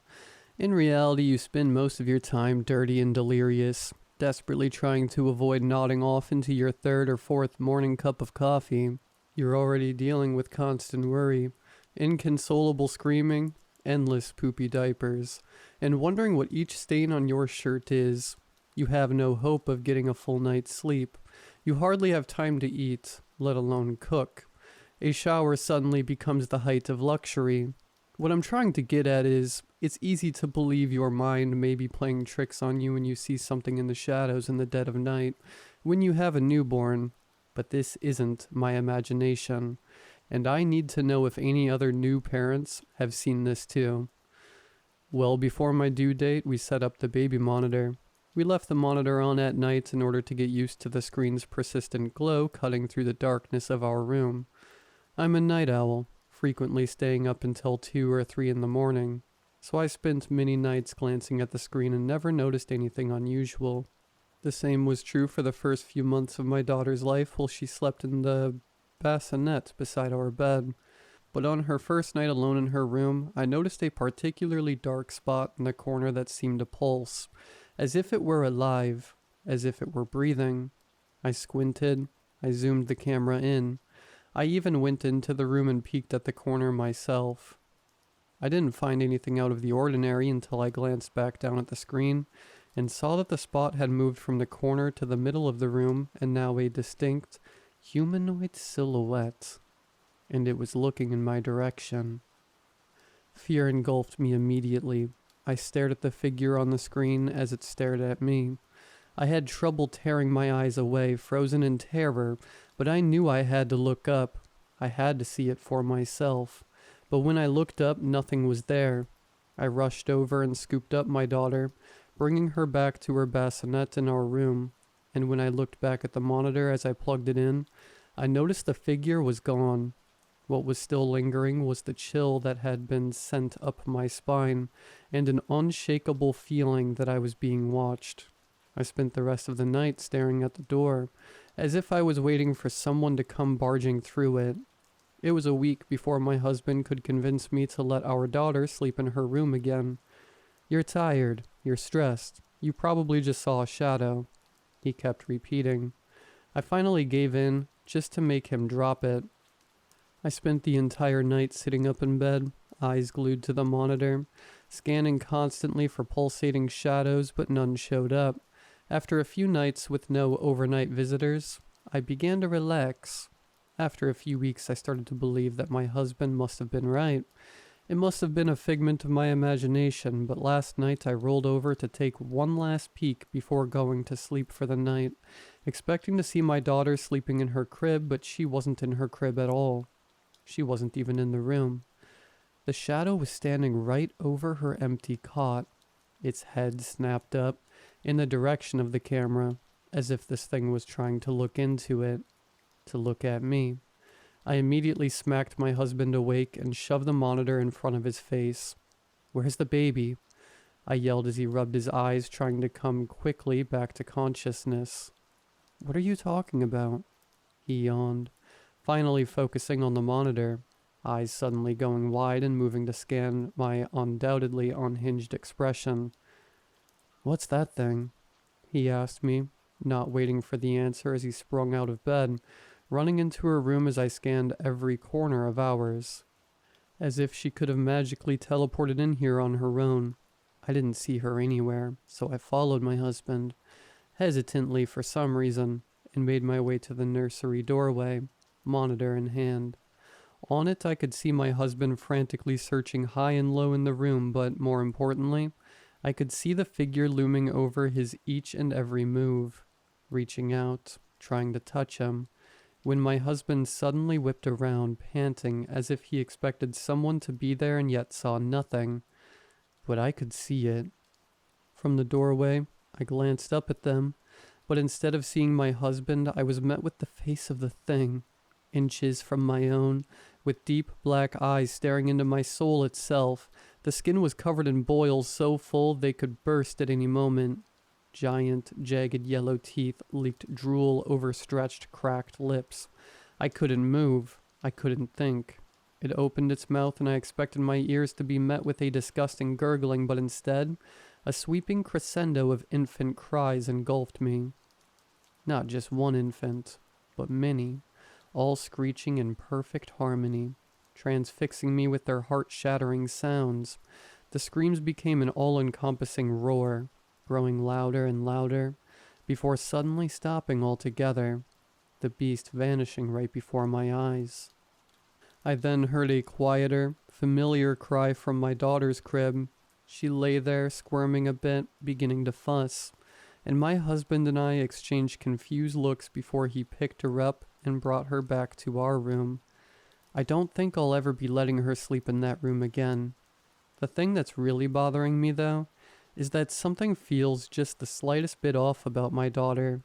In reality, you spend most of your time dirty and delirious, desperately trying to avoid nodding off into your 3rd or 4th morning cup of coffee. You're already dealing with constant worry, inconsolable screaming, endless poopy diapers, and wondering what each stain on your shirt is. You have no hope of getting a full night's sleep. You hardly have time to eat, let alone cook. A shower suddenly becomes the height of luxury. What I'm trying to get at is, it's easy to believe your mind may be playing tricks on you when you see something in the shadows in the dead of night, when you have a newborn. But this isn't my imagination, and I need to know if any other new parents have seen this too. Well before my due date, we set up the baby monitor. We left the monitor on at night in order to get used to the screen's persistent glow cutting through the darkness of our room. I'm a night owl, frequently staying up until 2 or 3 in the morning, so I spent many nights glancing at the screen and never noticed anything unusual. The same was true for the first few months of my daughter's life while she slept in the bassinet beside our bed. But on her first night alone in her room, I noticed a particularly dark spot in the corner that seemed to pulse, as if it were alive, as if it were breathing. I squinted, I zoomed the camera in. I even went into the room and peeked at the corner myself. I didn't find anything out of the ordinary until I glanced back down at the screen and saw that the spot had moved from the corner to the middle of the room and now a distinct humanoid silhouette, and it was looking in my direction. Fear engulfed me immediately. I stared at the figure on the screen as it stared at me. I had trouble tearing my eyes away, frozen in terror, but I knew I had to look up. I had to see it for myself. But when I looked up, nothing was there. I rushed over and scooped up my daughter, bringing her back to her bassinet in our room. And when I looked back at the monitor as I plugged it in, I noticed the figure was gone. What was still lingering was the chill that had been sent up my spine, and an unshakable feeling that I was being watched. I spent the rest of the night staring at the door, as if I was waiting for someone to come barging through it. It was a week before my husband could convince me to let our daughter sleep in her room again. "You're tired. You're stressed. You probably just saw a shadow," he kept repeating. I finally gave in, just to make him drop it. I spent the entire night sitting up in bed, eyes glued to the monitor, scanning constantly for pulsating shadows, but none showed up. After a few nights with no overnight visitors, I began to relax. After a few weeks, I started to believe that my husband must have been right. It must have been a figment of my imagination, but last night I rolled over to take one last peek before going to sleep for the night, expecting to see my daughter sleeping in her crib, but she wasn't in her crib at all. She wasn't even in the room. The shadow was standing right over her empty cot, its head snapped up in the direction of the camera, as if this thing was trying to look into it, to look at me. I immediately smacked my husband awake and shoved the monitor in front of his face. "Where's the baby?" I yelled as he rubbed his eyes, trying to come quickly back to consciousness. "What are you talking about?" He yawned, finally focusing on the monitor, eyes suddenly going wide and moving to scan my undoubtedly unhinged expression. "What's that thing?" he asked me, not waiting for the answer as he sprung out of bed, running into her room as I scanned every corner of ours. As if she could have magically teleported in here on her own. I didn't see her anywhere, so I followed my husband, hesitantly for some reason, and made my way to the nursery doorway, monitor in hand. On it I could see my husband frantically searching high and low in the room, but more importantly, I could see the figure looming over his each and every move, reaching out, trying to touch him, when my husband suddenly whipped around, panting as if he expected someone to be there and yet saw nothing. But I could see it. From the doorway, I glanced up at them, but instead of seeing my husband, I was met with the face of the thing, inches from my own, with deep black eyes staring into my soul itself. The skin was covered in boils so full they could burst at any moment. Giant, jagged yellow teeth leaked drool over stretched, cracked lips. I couldn't move. I couldn't think. It opened its mouth and I expected my ears to be met with a disgusting gurgling, but instead, a sweeping crescendo of infant cries engulfed me. Not just one infant, but many, all screeching in perfect harmony, transfixing me with their heart-shattering sounds. The screams became an all-encompassing roar, growing louder and louder, before suddenly stopping altogether, the beast vanishing right before my eyes. I then heard a quieter, familiar cry from my daughter's crib. She lay there, squirming a bit, beginning to fuss, and my husband and I exchanged confused looks before he picked her up and brought her back to our room. I don't think I'll ever be letting her sleep in that room again. The thing that's really bothering me, though, is that something feels just the slightest bit off about my daughter,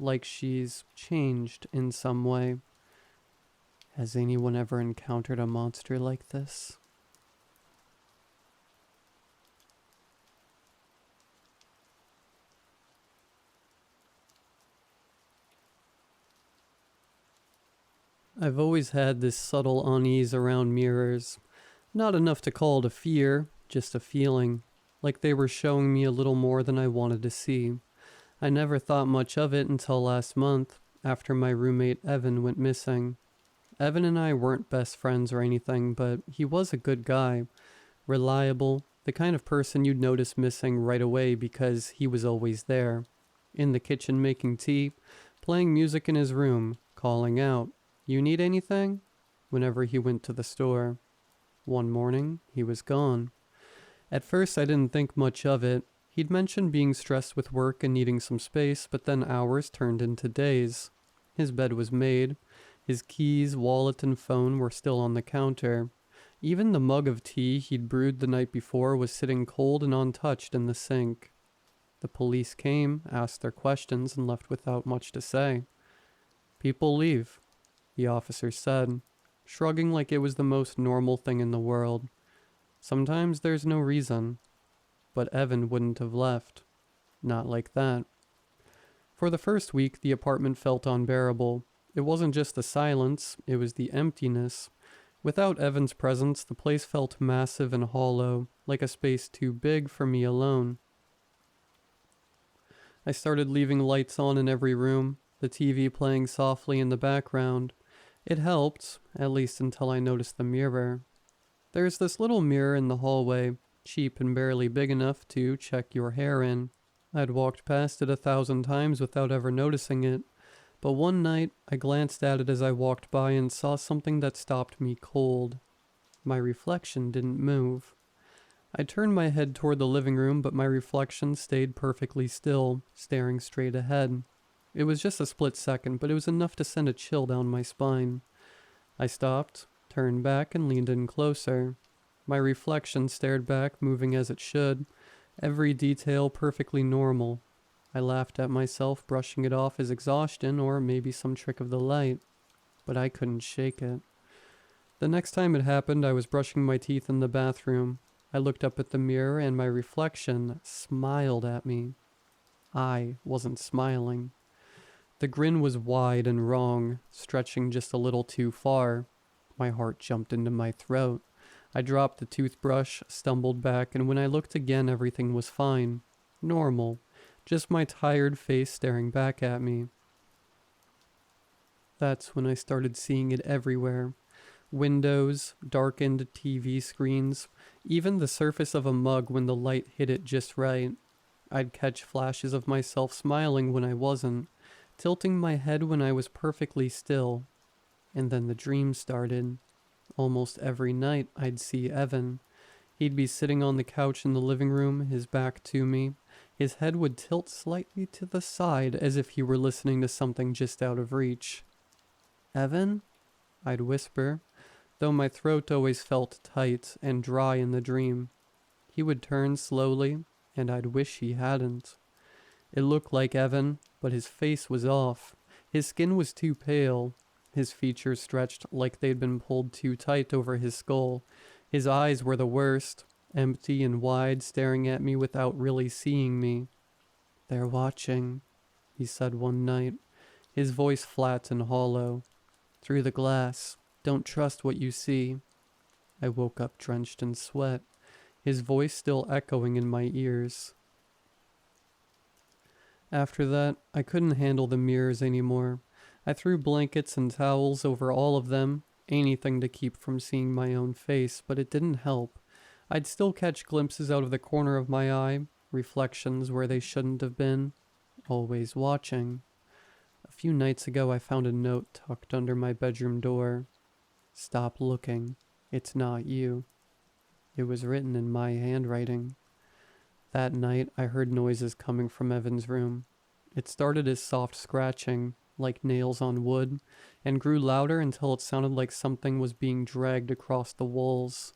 like she's changed in some way. Has anyone ever encountered a monster like this? I've always had this subtle unease around mirrors. Not enough to call it a fear, just a feeling, like they were showing me a little more than I wanted to see. I never thought much of it until last month, after my roommate Evan went missing. Evan and I weren't best friends or anything, but he was a good guy, reliable, the kind of person you'd notice missing right away because he was always there, in the kitchen making tea, playing music in his room, calling out, "You need anything?" whenever he went to the store. One morning, he was gone. At first, I didn't think much of it. He'd mentioned being stressed with work and needing some space, but then hours turned into days. His bed was made. His keys, wallet, and phone were still on the counter. Even the mug of tea he'd brewed the night before was sitting cold and untouched in the sink. The police came, asked their questions, and left without much to say. People leave. the officer said, shrugging like it was the most normal thing in the world. Sometimes there's no reason. But Evan wouldn't have left. Not like that. For the first week, the apartment felt unbearable. It wasn't just the silence, it was the emptiness. Without Evan's presence, the place felt massive and hollow, like a space too big for me alone. I started leaving lights on in every room, the TV playing softly in the background. It helped, at least until I noticed the mirror. There's this little mirror in the hallway, cheap and barely big enough to check your hair in. I'd walked past it 1,000 times without ever noticing it, but one night I glanced at it as I walked by and saw something that stopped me cold. My reflection didn't move. I turned my head toward the living room, but my reflection stayed perfectly still, staring straight ahead. It was just a split second, but it was enough to send a chill down my spine. I stopped, turned back, and leaned in closer. My reflection stared back, moving as it should, every detail perfectly normal. I laughed at myself, brushing it off as exhaustion or maybe some trick of the light, but I couldn't shake it. The next time it happened, I was brushing my teeth in the bathroom. I looked up at the mirror and my reflection smiled at me. I wasn't smiling. The grin was wide and wrong, stretching just a little too far. My heart jumped into my throat. I dropped the toothbrush, stumbled back, and when I looked again, everything was fine. Normal. Just my tired face staring back at me. That's when I started seeing it everywhere. Windows, darkened TV screens, even the surface of a mug when the light hit it just right. I'd catch flashes of myself smiling when I wasn't, tilting my head when I was perfectly still. And then the dream started. Almost every night I'd see Evan. He'd be sitting on the couch in the living room, his back to me. His head would tilt slightly to the side as if he were listening to something just out of reach. "Evan?" I'd whisper, though my throat always felt tight and dry in the dream. He would turn slowly, and I'd wish he hadn't. It looked like Evan, but his face was off. His skin was too pale. His features stretched like they'd been pulled too tight over his skull. His eyes were the worst, empty and wide, staring at me without really seeing me. "They're watching," he said one night, his voice flat and hollow. "Through the glass. Don't trust what you see." I woke up drenched in sweat, his voice still echoing in my ears. After that, I couldn't handle the mirrors anymore. I threw blankets and towels over all of them, anything to keep from seeing my own face, but it didn't help. I'd still catch glimpses out of the corner of my eye, reflections where they shouldn't have been, always watching. A few nights ago I found a note tucked under my bedroom door. "Stop looking. It's not you." It was written in my handwriting. That night I heard noises coming from Evan's room. It started as soft scratching, like nails on wood, and grew louder until it sounded like something was being dragged across the walls.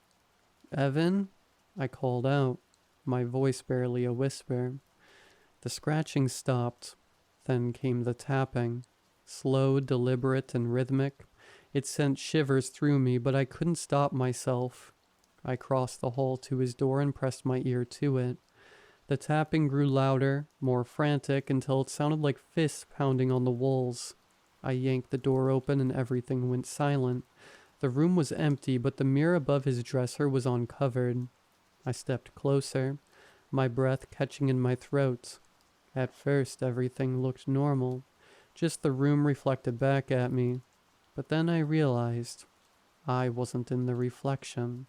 "Evan?" I called out, my voice barely a whisper. The scratching stopped. Then came the tapping, slow, deliberate, and rhythmic. It sent shivers through me, but I couldn't stop myself. I crossed the hall to his door and pressed my ear to it. The tapping grew louder, more frantic, until it sounded like fists pounding on the walls. I yanked the door open and everything went silent. The room was empty, but the mirror above his dresser was uncovered. I stepped closer, my breath catching in my throat. At first, everything looked normal, just the room reflected back at me. But then I realized I wasn't in the reflection.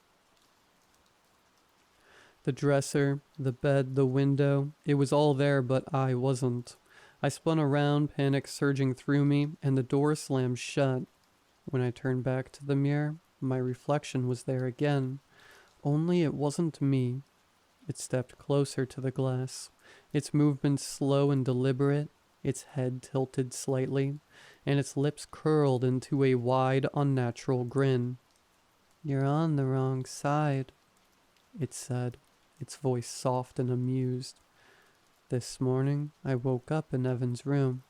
The dresser, the bed, the window, it was all there, but I wasn't. I spun around, panic surging through me, and the door slammed shut. When I turned back to the mirror, my reflection was there again. Only it wasn't me. It stepped closer to the glass, its movements slow and deliberate, its head tilted slightly, and its lips curled into a wide, unnatural grin. "You're on the wrong side," it said, its voice soft and amused. "This morning, I woke up in Evan's room.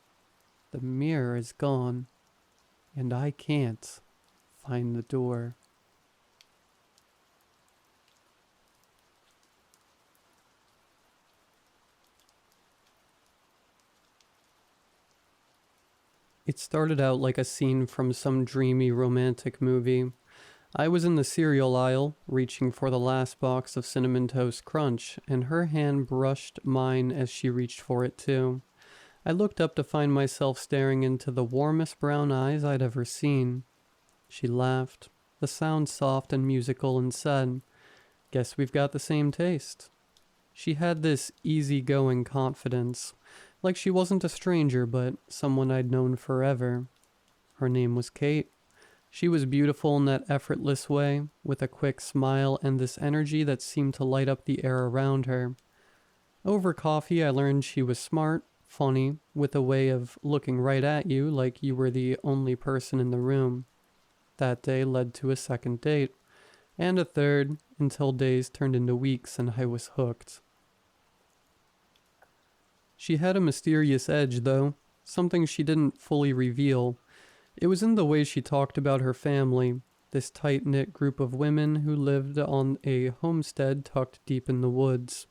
The mirror is gone." and I can't find the door. It started out like a scene from some dreamy romantic movie. I was in the cereal aisle, reaching for the last box of Cinnamon Toast Crunch, and her hand brushed mine as she reached for it too. I looked up to find myself staring into the warmest brown eyes I'd ever seen. She laughed, the sound soft and musical, and said, "Guess we've got the same taste." She had this easygoing confidence, like she wasn't a stranger but someone I'd known forever. Her name was Kate. She was beautiful in that effortless way, with a quick smile and this energy that seemed to light up the air around her. Over coffee, I learned she was smart, funny, with a way of looking right at you like you were the only person in the room. That day led to a second date, and a third, until days turned into weeks and I was hooked. She had a mysterious edge, though, something she didn't fully reveal. It was in the way she talked about her family, this tight-knit group of women who lived on a homestead tucked deep in the woods.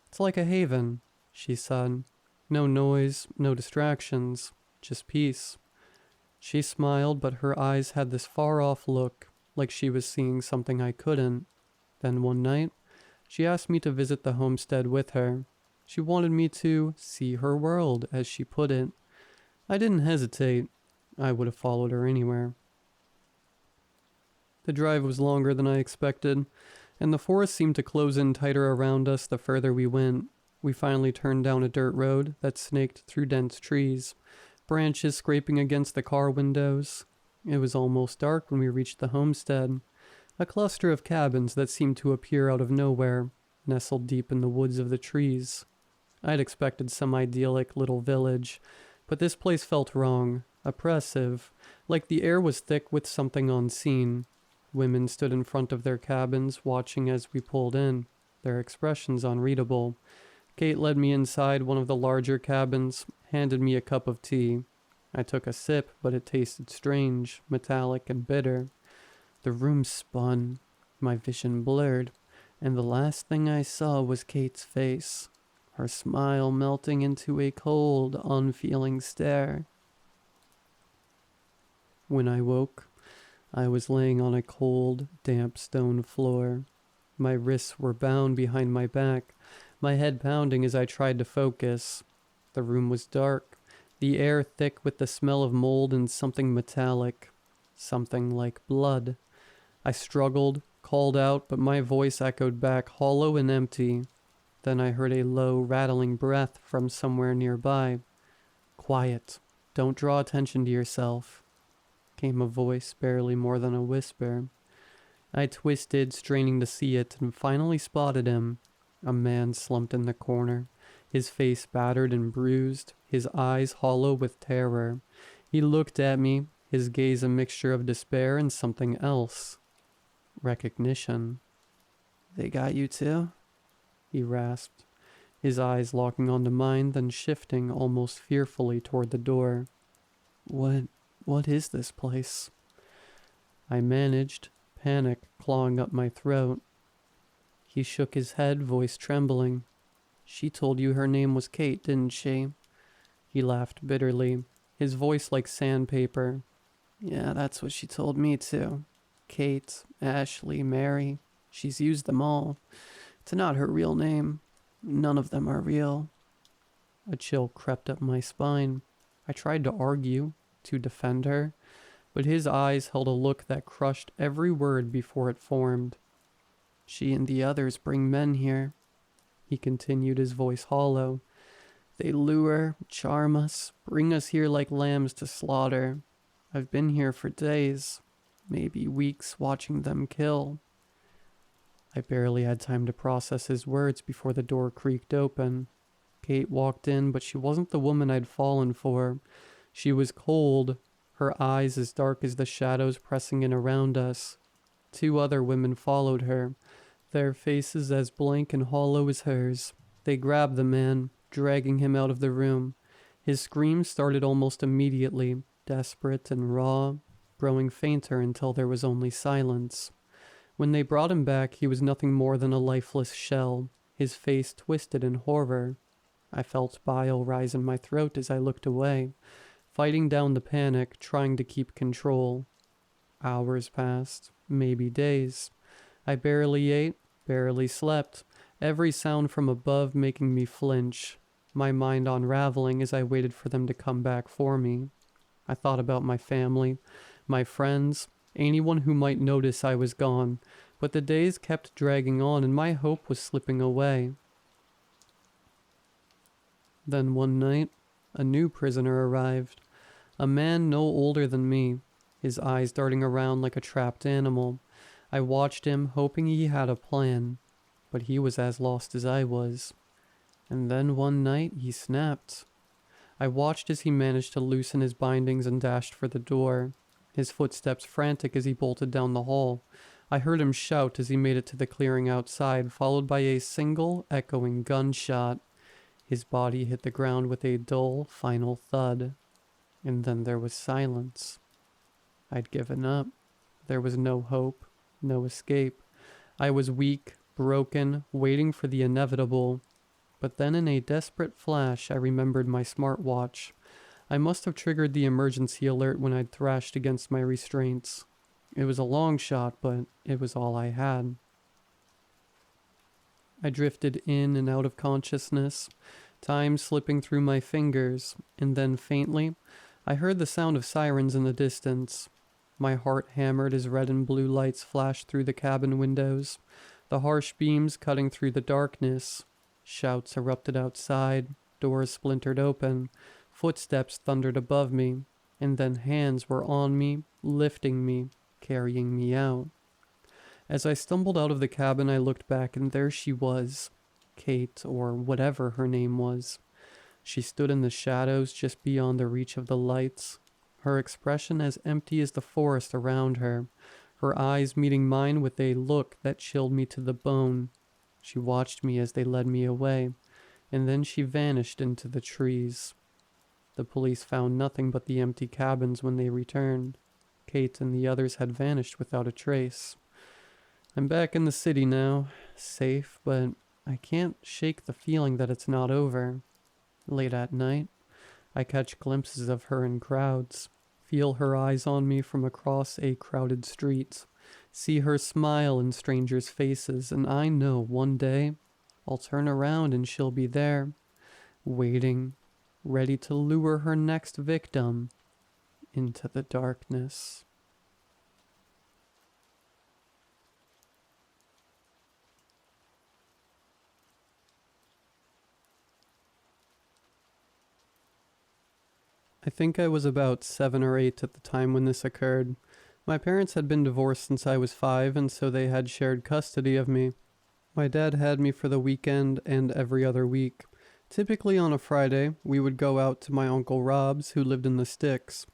"It's like a haven," she said. "No noise, no distractions, just peace." She smiled, but her eyes had this far-off look, like she was seeing something I couldn't. Then one night, she asked me to visit the homestead with her. She wanted me to see her world, as she put it. I didn't hesitate. I would have followed her anywhere. The drive was longer than I expected, and the forest seemed to close in tighter around us the further we went. We finally turned down a dirt road that snaked through dense trees, branches scraping against the car windows. It was almost dark when we reached the homestead, a cluster of cabins that seemed to appear out of nowhere, nestled deep in the woods of the trees. I'd expected some idyllic little village, but this place felt wrong, oppressive, like the air was thick with something unseen. Women stood in front of their cabins, watching as we pulled in, their expressions unreadable. Kate led me inside one of the larger cabins, handed me a cup of tea. I took a sip, but it tasted strange, metallic, and bitter. The room spun, my vision blurred, and the last thing I saw was Kate's face, her smile melting into a cold, unfeeling stare. When I woke, I was laying on a cold, damp stone floor. My wrists were bound behind my back, my head pounding as I tried to focus. The room was dark, the air thick with the smell of mold and something metallic, something like blood. I struggled, called out, but my voice echoed back hollow and empty. Then I heard a low, rattling breath from somewhere nearby. "Quiet. Don't draw attention to yourself," came a voice barely more than a whisper. I twisted, straining to see it, and finally spotted him. A man slumped in the corner, his face battered and bruised, his eyes hollow with terror. He looked at me, his gaze a mixture of despair and something else. Recognition. "They got you too?" he rasped, his eyes locking onto mine, then shifting almost fearfully toward the door. What is this place?" I managed, panic clawing up my throat. He shook his head, voice trembling. "She told you her name was Kate, didn't she?" He laughed bitterly, his voice like sandpaper. "Yeah, that's what she told me too. Kate, Ashley, Mary. She's used them all. It's not her real name. None of them are real." A chill crept up my spine. I tried to argue, to defend her, but his eyes held a look that crushed every word before it formed. "She and the others bring men here," he continued, his voice hollow. "They lure, charm us, bring us here like lambs to slaughter. I've been here for days, maybe weeks, watching them kill." I barely had time to process his words before the door creaked open. Kate walked in, but she wasn't the woman I'd fallen for. She was cold, her eyes as dark as the shadows pressing in around us. 2 other women followed her, their faces as blank and hollow as hers. They grabbed the man, dragging him out of the room. His screams started almost immediately, desperate and raw, growing fainter until there was only silence. When they brought him back, he was nothing more than a lifeless shell, his face twisted in horror. I felt bile rise in my throat as I looked away, fighting down the panic, trying to keep control. Hours passed, maybe days. I barely ate, barely slept, every sound from above making me flinch, my mind unraveling as I waited for them to come back for me. I thought about my family, my friends, anyone who might notice I was gone, but the days kept dragging on and my hope was slipping away. Then one night, a new prisoner arrived, a man no older than me, his eyes darting around like a trapped animal. I watched him, hoping he had a plan, but he was as lost as I was. And then one night he snapped. I watched as he managed to loosen his bindings and dashed for the door, his footsteps frantic as he bolted down the hall. I heard him shout as he made it to the clearing outside, followed by a single, echoing gunshot. His body hit the ground with a dull, final thud. And then there was silence. I'd given up. There was no hope, no escape. I was weak, broken, waiting for the inevitable. But then in a desperate flash, I remembered my smartwatch. I must have triggered the emergency alert when I'd thrashed against my restraints. It was a long shot, but it was all I had. I drifted in and out of consciousness, time slipping through my fingers, and then faintly, I heard the sound of sirens in the distance. My heart hammered as red and blue lights flashed through the cabin windows, the harsh beams cutting through the darkness. Shouts erupted outside, doors splintered open, footsteps thundered above me, and then hands were on me, lifting me, carrying me out. As I stumbled out of the cabin, I looked back, and there she was, Kate, or whatever her name was. She stood in the shadows just beyond the reach of the lights, her expression as empty as the forest around her, her eyes meeting mine with a look that chilled me to the bone. She watched me as they led me away, and then she vanished into the trees. The police found nothing but the empty cabins when they returned. Kate and the others had vanished without a trace. I'm back in the city now, safe, but I can't shake the feeling that it's not over. Late at night, I catch glimpses of her in crowds, feel her eyes on me from across a crowded street, see her smile in strangers' faces, and I know one day I'll turn around and she'll be there, waiting, ready to lure her next victim into the darkness. I think I was about 7 or 8 at the time when this occurred. My parents had been divorced since I was 5, and so they had shared custody of me. My dad had me for the weekend and every other week. Typically on a Friday, we would go out to my Uncle Rob's, who lived in the sticks.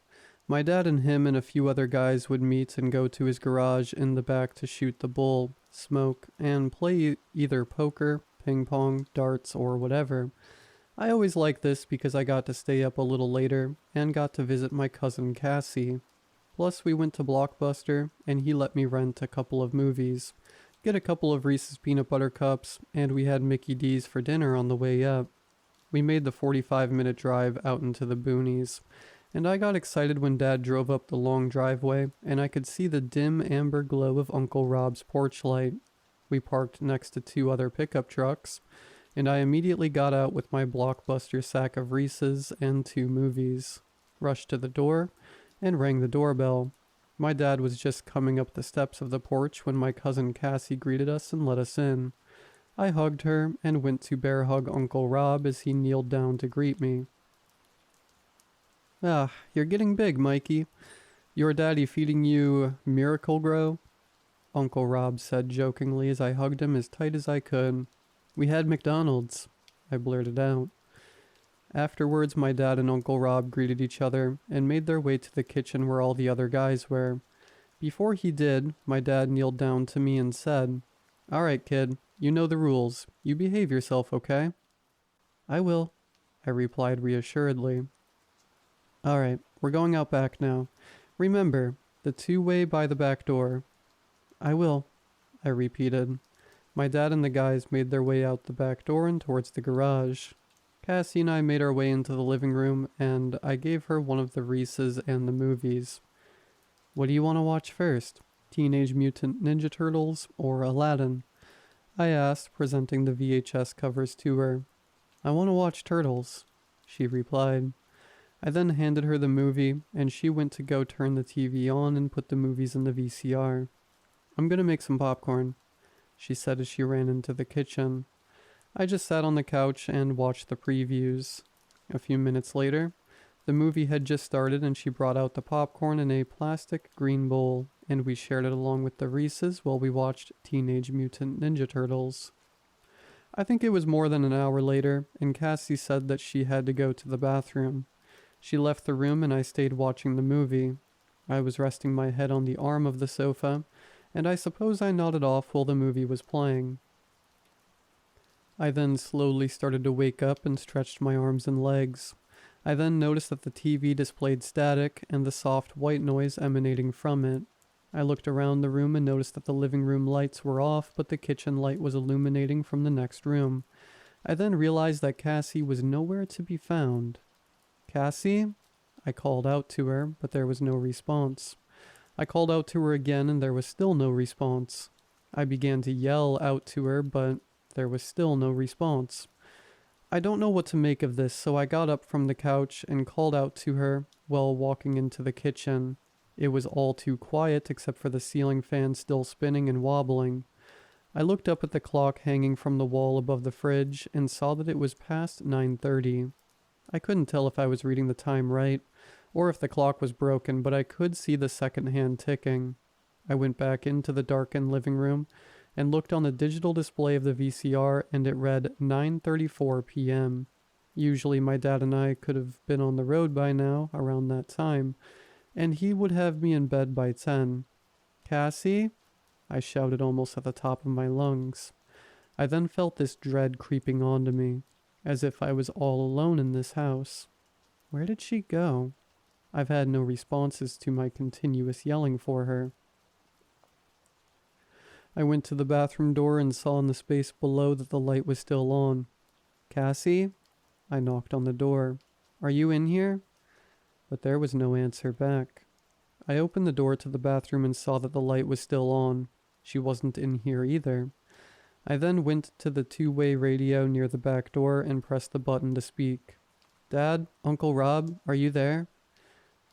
My dad and him and a few other guys would meet and go to his garage in the back to shoot the bull, smoke, and play either poker, ping pong, darts, or whatever. I always liked this because I got to stay up a little later and got to visit my cousin Cassie. Plus we went to Blockbuster and he let me rent a couple of movies, get a couple of Reese's peanut butter cups, and we had Mickey D's for dinner on the way up. We made the 45-minute drive out into the boonies, and I got excited when Dad drove up the long driveway and I could see the dim amber glow of Uncle Rob's porch light. We parked next to 2 other pickup trucks, and I immediately got out with my Blockbuster sack of Reese's and 2 movies, rushed to the door, and rang the doorbell. My dad was just coming up the steps of the porch when my cousin Cassie greeted us and let us in. I hugged her and went to bear hug Uncle Rob as he kneeled down to greet me. "Ah, you're getting big, Mikey. Your daddy feeding you Miracle Grow?" Uncle Rob said jokingly as I hugged him as tight as I could. "We had McDonald's," I blurted out. Afterwards, my dad and Uncle Rob greeted each other and made their way to the kitchen where all the other guys were. Before he did, my dad kneeled down to me and said, "All right, kid, you know the rules. You behave yourself, okay?" "I will," I replied reassuredly. "All right, We're going out back now. Remember, the two-way by the back door. I will, I repeated. My dad and the guys made their way out the back door and towards the garage. Cassie and I made our way into the living room, and I gave her one of the Reese's and the movies. What do you want to watch first? Teenage Mutant Ninja Turtles or Aladdin? I asked, presenting the VHS covers to her. I want to watch Turtles, she replied. I then handed her the movie, and she went to go turn the TV on and put the movies in the VCR. I'm gonna make some popcorn, she said as she ran into the kitchen. I just sat on the couch and watched the previews. A few minutes later, the movie had just started and she brought out the popcorn in a plastic green bowl, and we shared it along with the Reese's while we watched Teenage Mutant Ninja Turtles. I think it was more than an hour later, and Cassie said that she had to go to the bathroom. She left the room and I stayed watching the movie. I was resting my head on the arm of the sofa, and I suppose I nodded off while the movie was playing. I then slowly started to wake up and stretched my arms and legs. I then noticed that the TV displayed static and the soft white noise emanating from it. I looked around the room and noticed that the living room lights were off, but the kitchen light was illuminating from the next room. I then realized that Cassie was nowhere to be found. Cassie? I called out to her, but there was no response. I called out to her again and there was still no response. I began to yell out to her, but there was still no response. I don't know what to make of this, so I got up from the couch and called out to her while walking into the kitchen. It was all too quiet except for the ceiling fan still spinning and wobbling. I looked up at the clock hanging from the wall above the fridge and saw that it was past 9:30. I couldn't tell if I was reading the time right or if the clock was broken, but I could see the second hand ticking. I went back into the darkened living room and looked on the digital display of the VCR, and it read 9:34 p.m. Usually my dad and I could have been on the road by now, around that time, and he would have me in bed by 10. Cassie? I shouted almost at the top of my lungs. I then felt this dread creeping onto me, as if I was all alone in this house. Where did she go? I've had no responses to my continuous yelling for her. I went to the bathroom door and saw in the space below that the light was still on. Cassie? I knocked on the door. Are you in here? But there was no answer back. I opened the door to the bathroom and saw that the light was still on. She wasn't in here either. I then went to the two-way radio near the back door and pressed the button to speak. Dad? Uncle Rob? Are you there?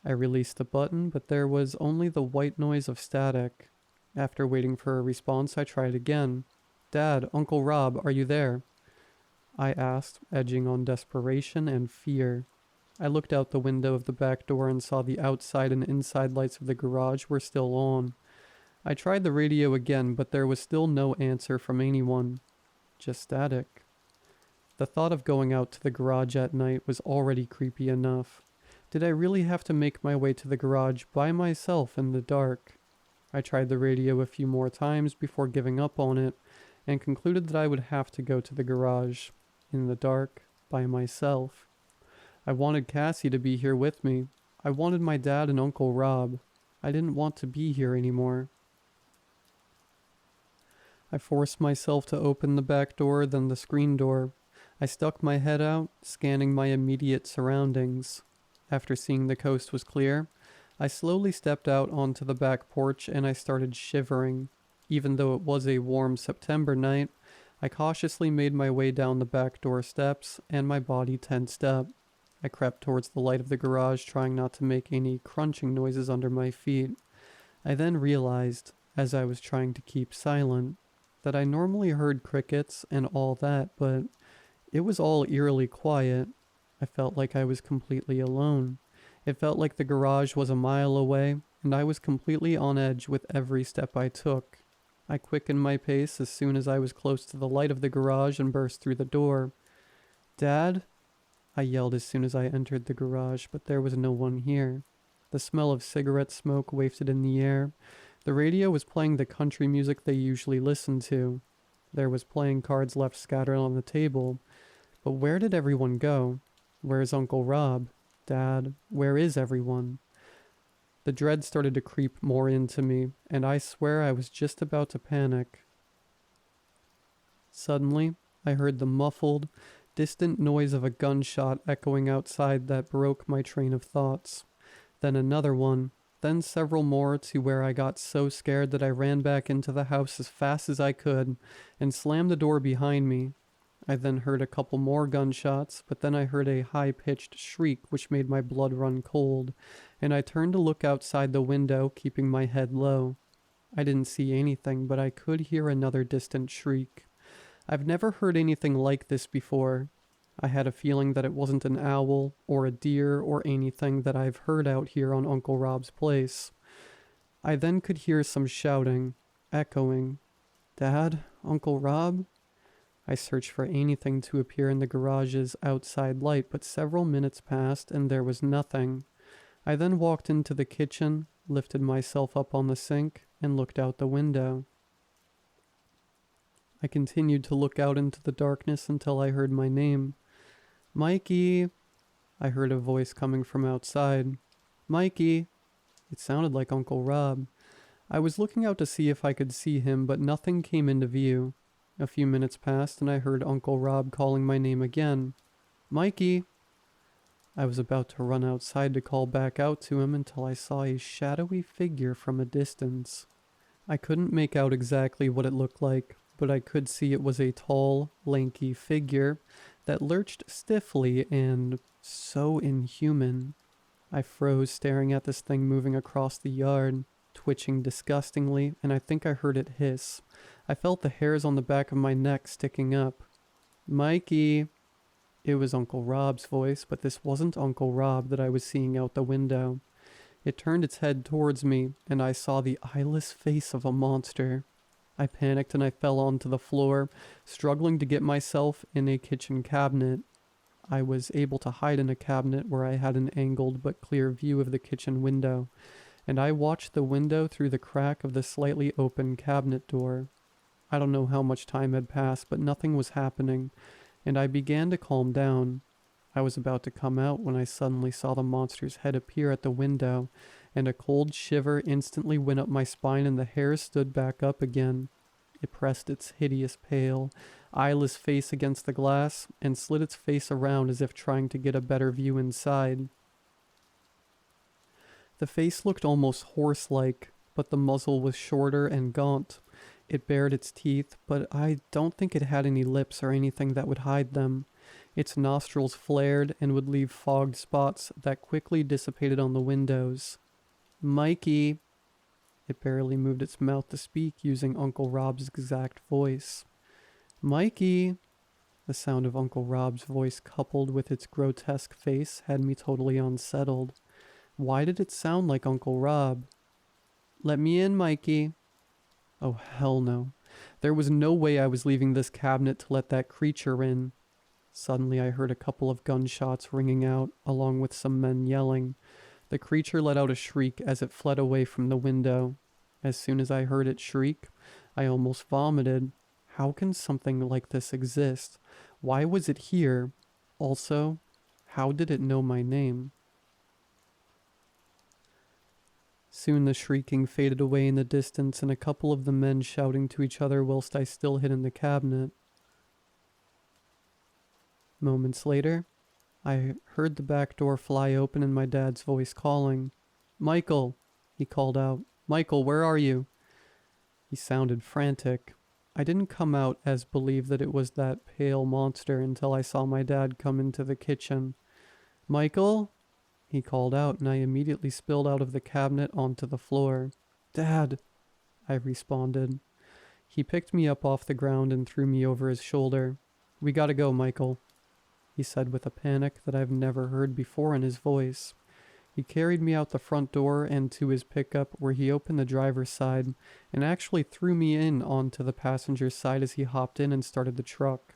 I released the button, but there was only the white noise of static. After waiting for a response, I tried again. Dad, Uncle Rob, are you there? I asked, edging on desperation and fear. I looked out the window of the back door and saw the outside and inside lights of the garage were still on. I tried the radio again, but there was still no answer from anyone. Just static. The thought of going out to the garage at night was already creepy enough. Did I really have to make my way to the garage by myself in the dark? I tried the radio a few more times before giving up on it, and concluded that I would have to go to the garage, in the dark, by myself. I wanted Cassie to be here with me. I wanted my dad and Uncle Rob. I didn't want to be here anymore. I forced myself to open the back door, then the screen door. I stuck my head out, scanning my immediate surroundings. After seeing the coast was clear, I slowly stepped out onto the back porch and I started shivering. Even though it was a warm September night, I cautiously made my way down the back door steps and my body tensed up. I crept towards the light of the garage, trying not to make any crunching noises under my feet. I then realized, as I was trying to keep silent, that I normally heard crickets and all that, but it was all eerily quiet. I felt like I was completely alone. It felt like the garage was a mile away, and I was completely on edge with every step I took. I quickened my pace as soon as I was close to the light of the garage and burst through the door. Dad? I yelled as soon as I entered the garage, but there was no one here. The smell of cigarette smoke wafted in the air. The radio was playing the country music they usually listen to. There was playing cards left scattered on the table. But where did everyone go? Where's Uncle Rob? Dad, where is everyone? The dread started to creep more into me, and I swear I was just about to panic. Suddenly, I heard the muffled, distant noise of a gunshot echoing outside that broke my train of thoughts. Then another one, then several more, to where I got so scared that I ran back into the house as fast as I could and slammed the door behind me. I then heard a couple more gunshots, but then I heard a high-pitched shriek which made my blood run cold, and I turned to look outside the window, keeping my head low. I didn't see anything, but I could hear another distant shriek. I've never heard anything like this before. I had a feeling that it wasn't an owl or a deer or anything that I've heard out here on Uncle Rob's place. I then could hear some shouting, echoing. Dad? Uncle Rob? I searched for anything to appear in the garage's outside light, but several minutes passed and there was nothing. I then walked into the kitchen, lifted myself up on the sink, and looked out the window. I continued to look out into the darkness until I heard my name. Mikey! I heard a voice coming from outside. Mikey! It sounded like Uncle Rob. I was looking out to see if I could see him, but nothing came into view. A few minutes passed and I heard Uncle Rob calling my name again. Mikey! I was about to run outside to call back out to him until I saw a shadowy figure from a distance. I couldn't make out exactly what it looked like, but I could see it was a tall, lanky figure that lurched stiffly and so inhuman. I froze staring at this thing moving across the yard, twitching disgustingly, and I think I heard it hiss. I felt the hairs on the back of my neck sticking up. Mikey! It was Uncle Rob's voice, but this wasn't Uncle Rob that I was seeing out the window. It turned its head towards me, and I saw the eyeless face of a monster. I panicked and I fell onto the floor, struggling to get myself in a kitchen cabinet. I was able to hide in a cabinet where I had an angled but clear view of the kitchen window, and I watched the window through the crack of the slightly open cabinet door. I don't know how much time had passed, but nothing was happening, and I began to calm down. I was about to come out when I suddenly saw the monster's head appear at the window, and a cold shiver instantly went up my spine and the hairs stood back up again. It pressed its hideous, pale, eyeless face against the glass and slid its face around as if trying to get a better view inside. The face looked almost horse-like, but the muzzle was shorter and gaunt. It bared its teeth, but I don't think it had any lips or anything that would hide them. Its nostrils flared and would leave fogged spots that quickly dissipated on the windows. Mikey! It barely moved its mouth to speak, using Uncle Rob's exact voice. Mikey! The sound of Uncle Rob's voice coupled with its grotesque face had me totally unsettled. Why did it sound like Uncle Rob? Let me in, Mikey! Oh, hell no. There was no way I was leaving this cabinet to let that creature in. Suddenly I heard a couple of gunshots ringing out, along with some men yelling. The creature let out a shriek as it fled away from the window. As soon as I heard it shriek, I almost vomited. How can something like this exist? Why was it here? Also, how did it know my name? Soon the shrieking faded away in the distance and a couple of the men shouting to each other whilst I still hid in the cabinet. Moments later, I heard the back door fly open and my dad's voice calling. Michael, he called out. Michael, where are you? He sounded frantic. I didn't come out as believe that it was that pale monster until I saw my dad come into the kitchen. Michael? He called out, and I immediately spilled out of the cabinet onto the floor. Dad, I responded. He picked me up off the ground and threw me over his shoulder. We gotta go, Michael, he said with a panic that I've never heard before in his voice. He carried me out the front door and to his pickup, where he opened the driver's side and actually threw me in onto the passenger's side as he hopped in and started the truck.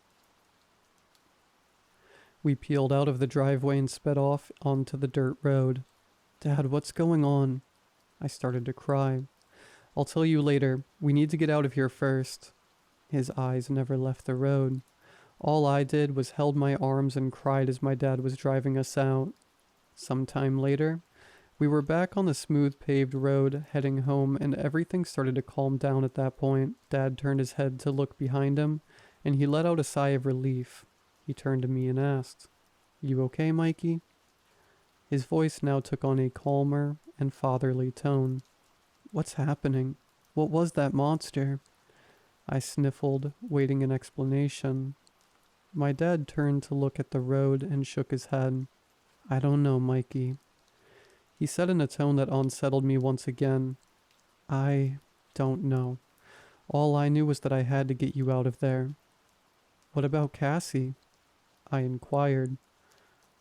We peeled out of the driveway and sped off onto the dirt road. Dad, what's going on? I started to cry. I'll tell you later. We need to get out of here first. His eyes never left the road. All I did was held my arms and cried as my dad was driving us out. Some time later, we were back on the smooth paved road heading home, and everything started to calm down at that point. Dad turned his head to look behind him, and he let out a sigh of relief. He turned to me and asked, "You okay, Mikey?" His voice now took on a calmer and fatherly tone. "What's happening? What was that monster?" I sniffled, waiting an explanation. My dad turned to look at the road and shook his head. "I don't know, Mikey." He said in a tone that unsettled me once again. "I don't know. All I knew was that I had to get you out of there." "What about Cassie?" I inquired.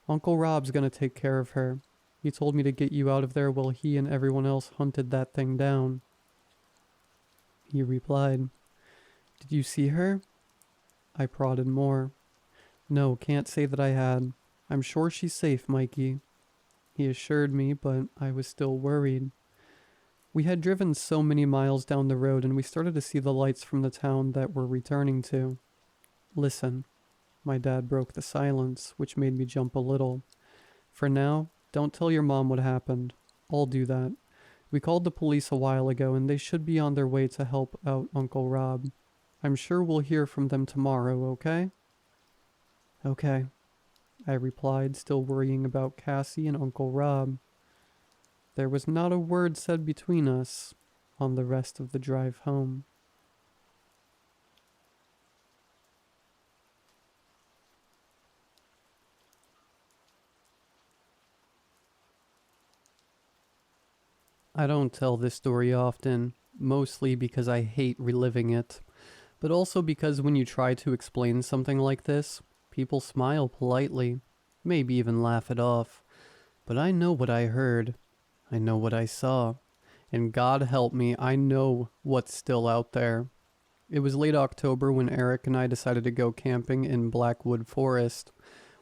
"Uncle Rob's gonna take care of her. He told me to get you out of there while he and everyone else hunted that thing down." He replied, "Did you see her?" I prodded more. "No, can't say that I had. I'm sure she's safe, Mikey." He assured me, but I was still worried. We had driven so many miles down the road, and we started to see the lights from the town that we're returning to. "Listen," my dad broke the silence, which made me jump a little. "For now, don't tell your mom what happened. I'll do that. We called the police a while ago, and they should be on their way to help out Uncle Rob. I'm sure we'll hear from them tomorrow, okay?" "Okay," I replied, still worrying about Cassie and Uncle Rob. There was not a word said between us on the rest of the drive home. I don't tell this story often, mostly because I hate reliving it, but also because when you try to explain something like this, people smile politely, maybe even laugh it off. But I know what I heard. I know what I saw. And God help me, I know what's still out there. It was late October when Eric and I decided to go camping in Blackwood Forest.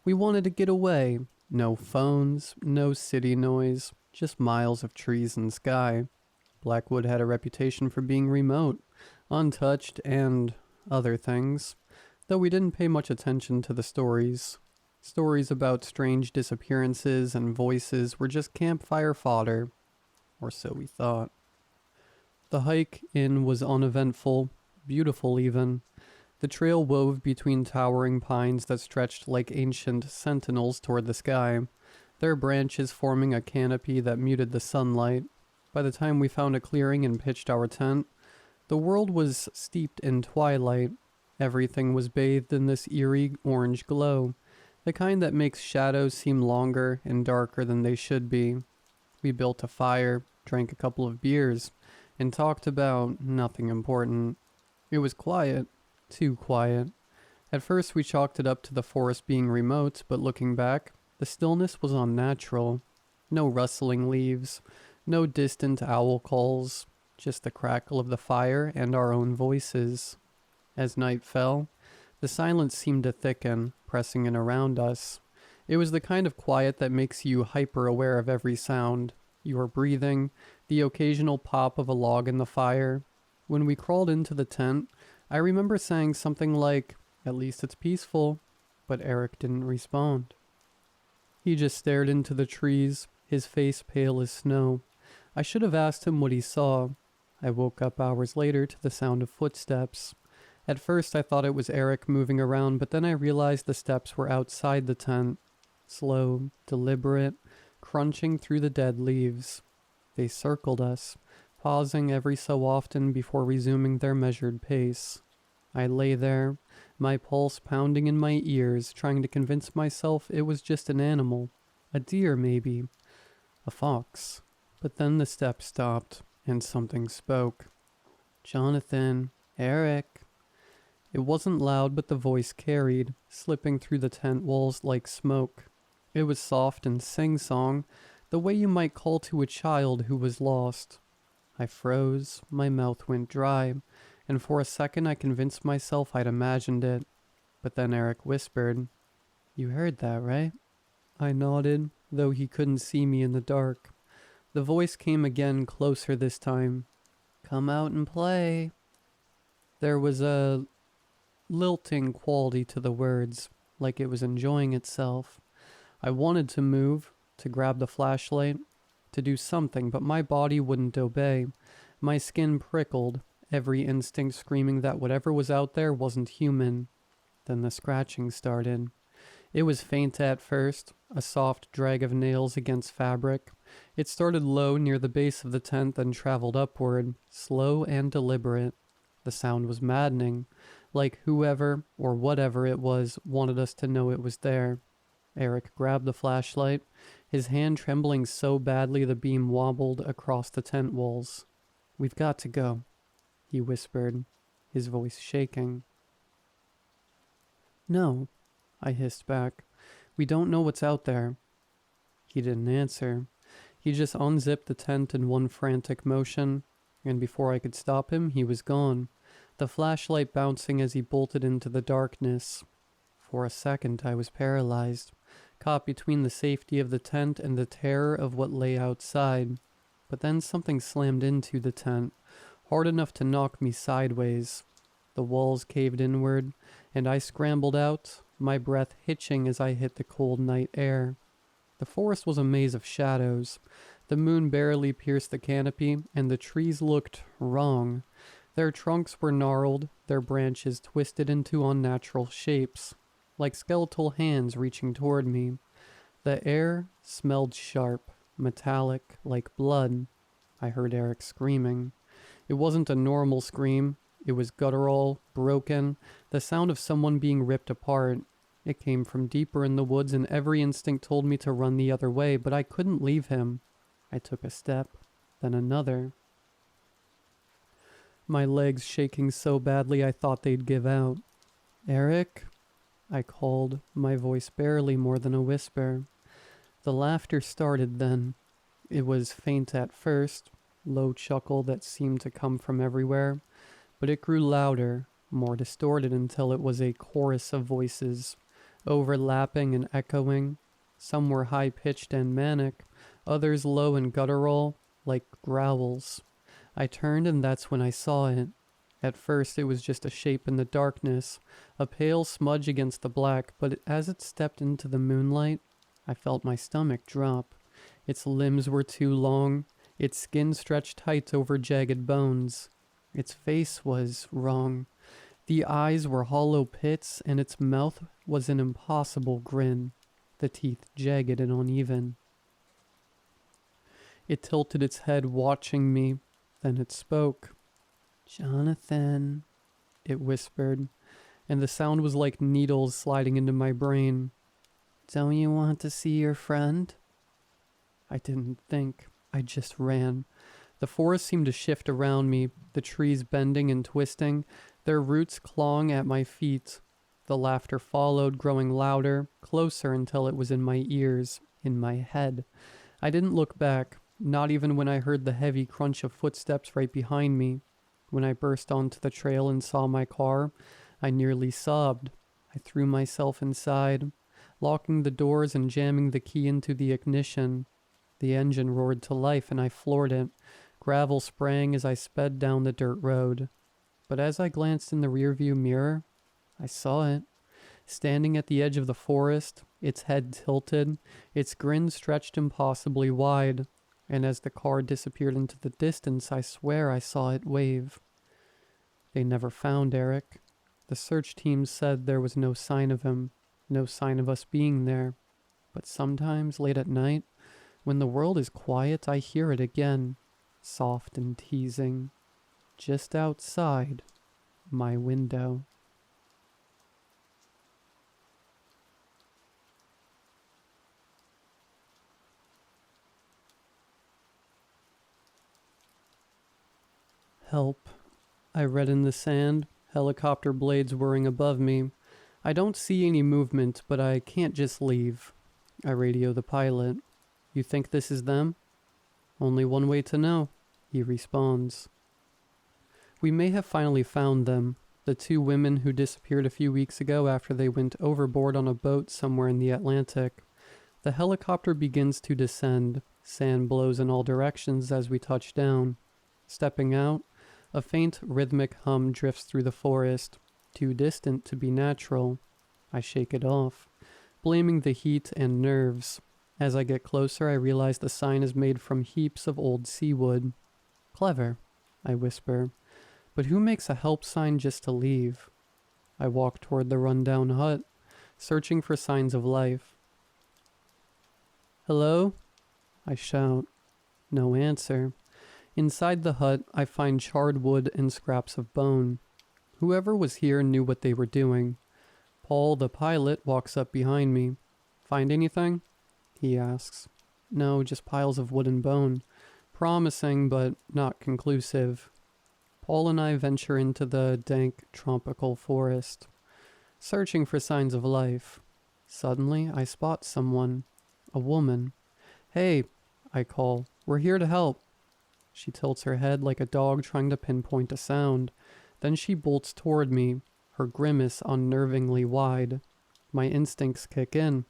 We wanted to get away. No phones, no city noise, just miles of trees and sky. Blackwood had a reputation for being remote, untouched, and other things, though we didn't pay much attention to the stories. Stories about strange disappearances and voices were just campfire fodder, or so we thought. The hike in was uneventful, beautiful even. The trail wove between towering pines that stretched like ancient sentinels toward the sky, their branches forming a canopy that muted the sunlight. By the time we found a clearing and pitched our tent, the world was steeped in twilight. Everything was bathed in this eerie orange glow, the kind that makes shadows seem longer and darker than they should be. We built a fire, drank a couple of beers, and talked about nothing important. It was quiet, too quiet. At first we chalked it up to the forest being remote, but looking back, the stillness was unnatural. No rustling leaves, no distant owl calls, just the crackle of the fire and our own voices. As night fell, the silence seemed to thicken, pressing in around us. It was the kind of quiet that makes you hyper-aware of every sound. Your breathing, the occasional pop of a log in the fire. When we crawled into the tent, I remember saying something like, "At least it's peaceful," but Eric didn't respond. He just stared into the trees, his face pale as snow. I should have asked him what he saw. I woke up hours later to the sound of footsteps. At first I thought it was Eric moving around, but then I realized the steps were outside the tent. Slow, deliberate, crunching through the dead leaves. They circled us, pausing every so often before resuming their measured pace. I lay there, my pulse pounding in my ears, trying to convince myself it was just an animal. A deer, maybe. A fox. But then the steps stopped, and something spoke. "Jonathan, Eric." It wasn't loud, but the voice carried, slipping through the tent walls like smoke. It was soft and sing-song, the way you might call to a child who was lost. I froze, my mouth went dry, and for a second I convinced myself I'd imagined it. But then Eric whispered, "You heard that, right?" I nodded, though he couldn't see me in the dark. The voice came again, closer this time. "Come out and play." There was a lilting quality to the words, like it was enjoying itself. I wanted to move, to grab the flashlight, to do something, but my body wouldn't obey. My skin prickled, every instinct screaming that whatever was out there wasn't human. Then the scratching started. It was faint at first, a soft drag of nails against fabric. It started low near the base of the tent, then traveled upward, slow and deliberate. The sound was maddening, like whoever or whatever it was wanted us to know it was there. Eric grabbed the flashlight, his hand trembling so badly the beam wobbled across the tent walls. "We've got to go," he whispered, his voice shaking. "No," I hissed back. "We don't know what's out there." He didn't answer. He just unzipped the tent in one frantic motion, and before I could stop him, he was gone, the flashlight bouncing as he bolted into the darkness. For a second, I was paralyzed, caught between the safety of the tent and the terror of what lay outside. But then something slammed into the tent, hard enough to knock me sideways. The walls caved inward, and I scrambled out, my breath hitching as I hit the cold night air. The forest was a maze of shadows. The moon barely pierced the canopy, and the trees looked wrong. Their trunks were gnarled, their branches twisted into unnatural shapes, like skeletal hands reaching toward me. The air smelled sharp, metallic, like blood. I heard Eric screaming. It wasn't a normal scream. It was guttural, broken, the sound of someone being ripped apart. It came from deeper in the woods, and every instinct told me to run the other way, but I couldn't leave him. I took a step, then another. My legs shaking so badly I thought they'd give out. "Eric?" I called, my voice barely more than a whisper. The laughter started then. It was faint at first, low chuckle that seemed to come from everywhere, but it grew louder, more distorted until it was a chorus of voices, overlapping and echoing. Some were high-pitched and manic, others low and guttural, like growls. I turned, and that's when I saw it. At first it was just a shape in the darkness, a pale smudge against the black, but as it stepped into the moonlight, I felt my stomach drop. Its limbs were too long, its skin stretched tight over jagged bones. Its face was wrong. The eyes were hollow pits, and its mouth was an impossible grin, the teeth jagged and uneven. It tilted its head, watching me. Then it spoke. "Jonathan," it whispered, and the sound was like needles sliding into my brain. "Don't you want to see your friend?" I didn't think. I just ran. The forest seemed to shift around me, the trees bending and twisting, their roots clawing at my feet. The laughter followed, growing louder, closer until it was in my ears, in my head. I didn't look back, not even when I heard the heavy crunch of footsteps right behind me. When I burst onto the trail and saw my car, I nearly sobbed. I threw myself inside, locking the doors and jamming the key into the ignition. The engine roared to life and I floored it, gravel spraying as I sped down the dirt road. But as I glanced in the rearview mirror, I saw it. Standing at the edge of the forest, its head tilted, its grin stretched impossibly wide, and as the car disappeared into the distance, I swear I saw it wave. They never found Eric. The search team said there was no sign of him, no sign of us being there. But sometimes, late at night, when the world is quiet, I hear it again, soft and teasing, just outside my window. "Help," I read in the sand, helicopter blades whirring above me. "I don't see any movement, but I can't just leave." I radio the pilot. "You think this is them?" "Only one way to know," he responds. We may have finally found them, the two women who disappeared a few weeks ago after they went overboard on a boat somewhere in the Atlantic. The helicopter begins to descend. Sand blows in all directions as we touch down. Stepping out, a faint rhythmic hum drifts through the forest, too distant to be natural. I shake it off, blaming the heat and nerves. As I get closer, I realize the sign is made from heaps of old seawood. Clever, I whisper. But who makes a help sign just to leave? I walk toward the rundown hut, searching for signs of life. Hello? I shout. No answer. Inside the hut, I find charred wood and scraps of bone. Whoever was here knew what they were doing. Paul, the pilot, walks up behind me. Find anything? He asks. No, just piles of wood and bone. Promising, but not conclusive. Paul and I venture into the dank, tropical forest, searching for signs of life. Suddenly, I spot someone. A woman. Hey, I call. We're here to help. She tilts her head like a dog trying to pinpoint a sound. Then she bolts toward me, her grimace unnervingly wide. My instincts kick in.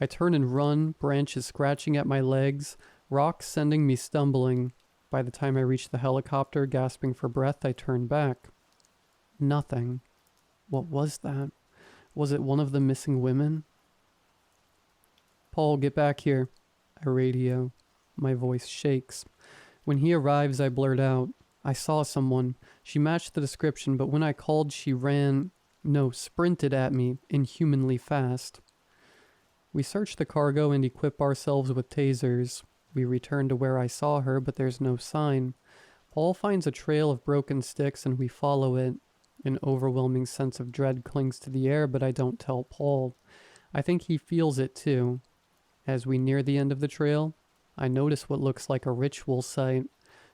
I turn and run, branches scratching at my legs, rocks sending me stumbling. By the time I reach the helicopter, gasping for breath, I turn back. Nothing. What was that? Was it one of the missing women? Paul, get back here. I radio. My voice shakes. When he arrives, I blurt out. I saw someone. She matched the description, but when I called, she sprinted at me, inhumanly fast. We search the cargo and equip ourselves with tasers. We return to where I saw her, but there's no sign. Paul finds a trail of broken sticks and we follow it. An overwhelming sense of dread clings to the air, but I don't tell Paul. I think he feels it too. As we near the end of the trail, I notice what looks like a ritual site.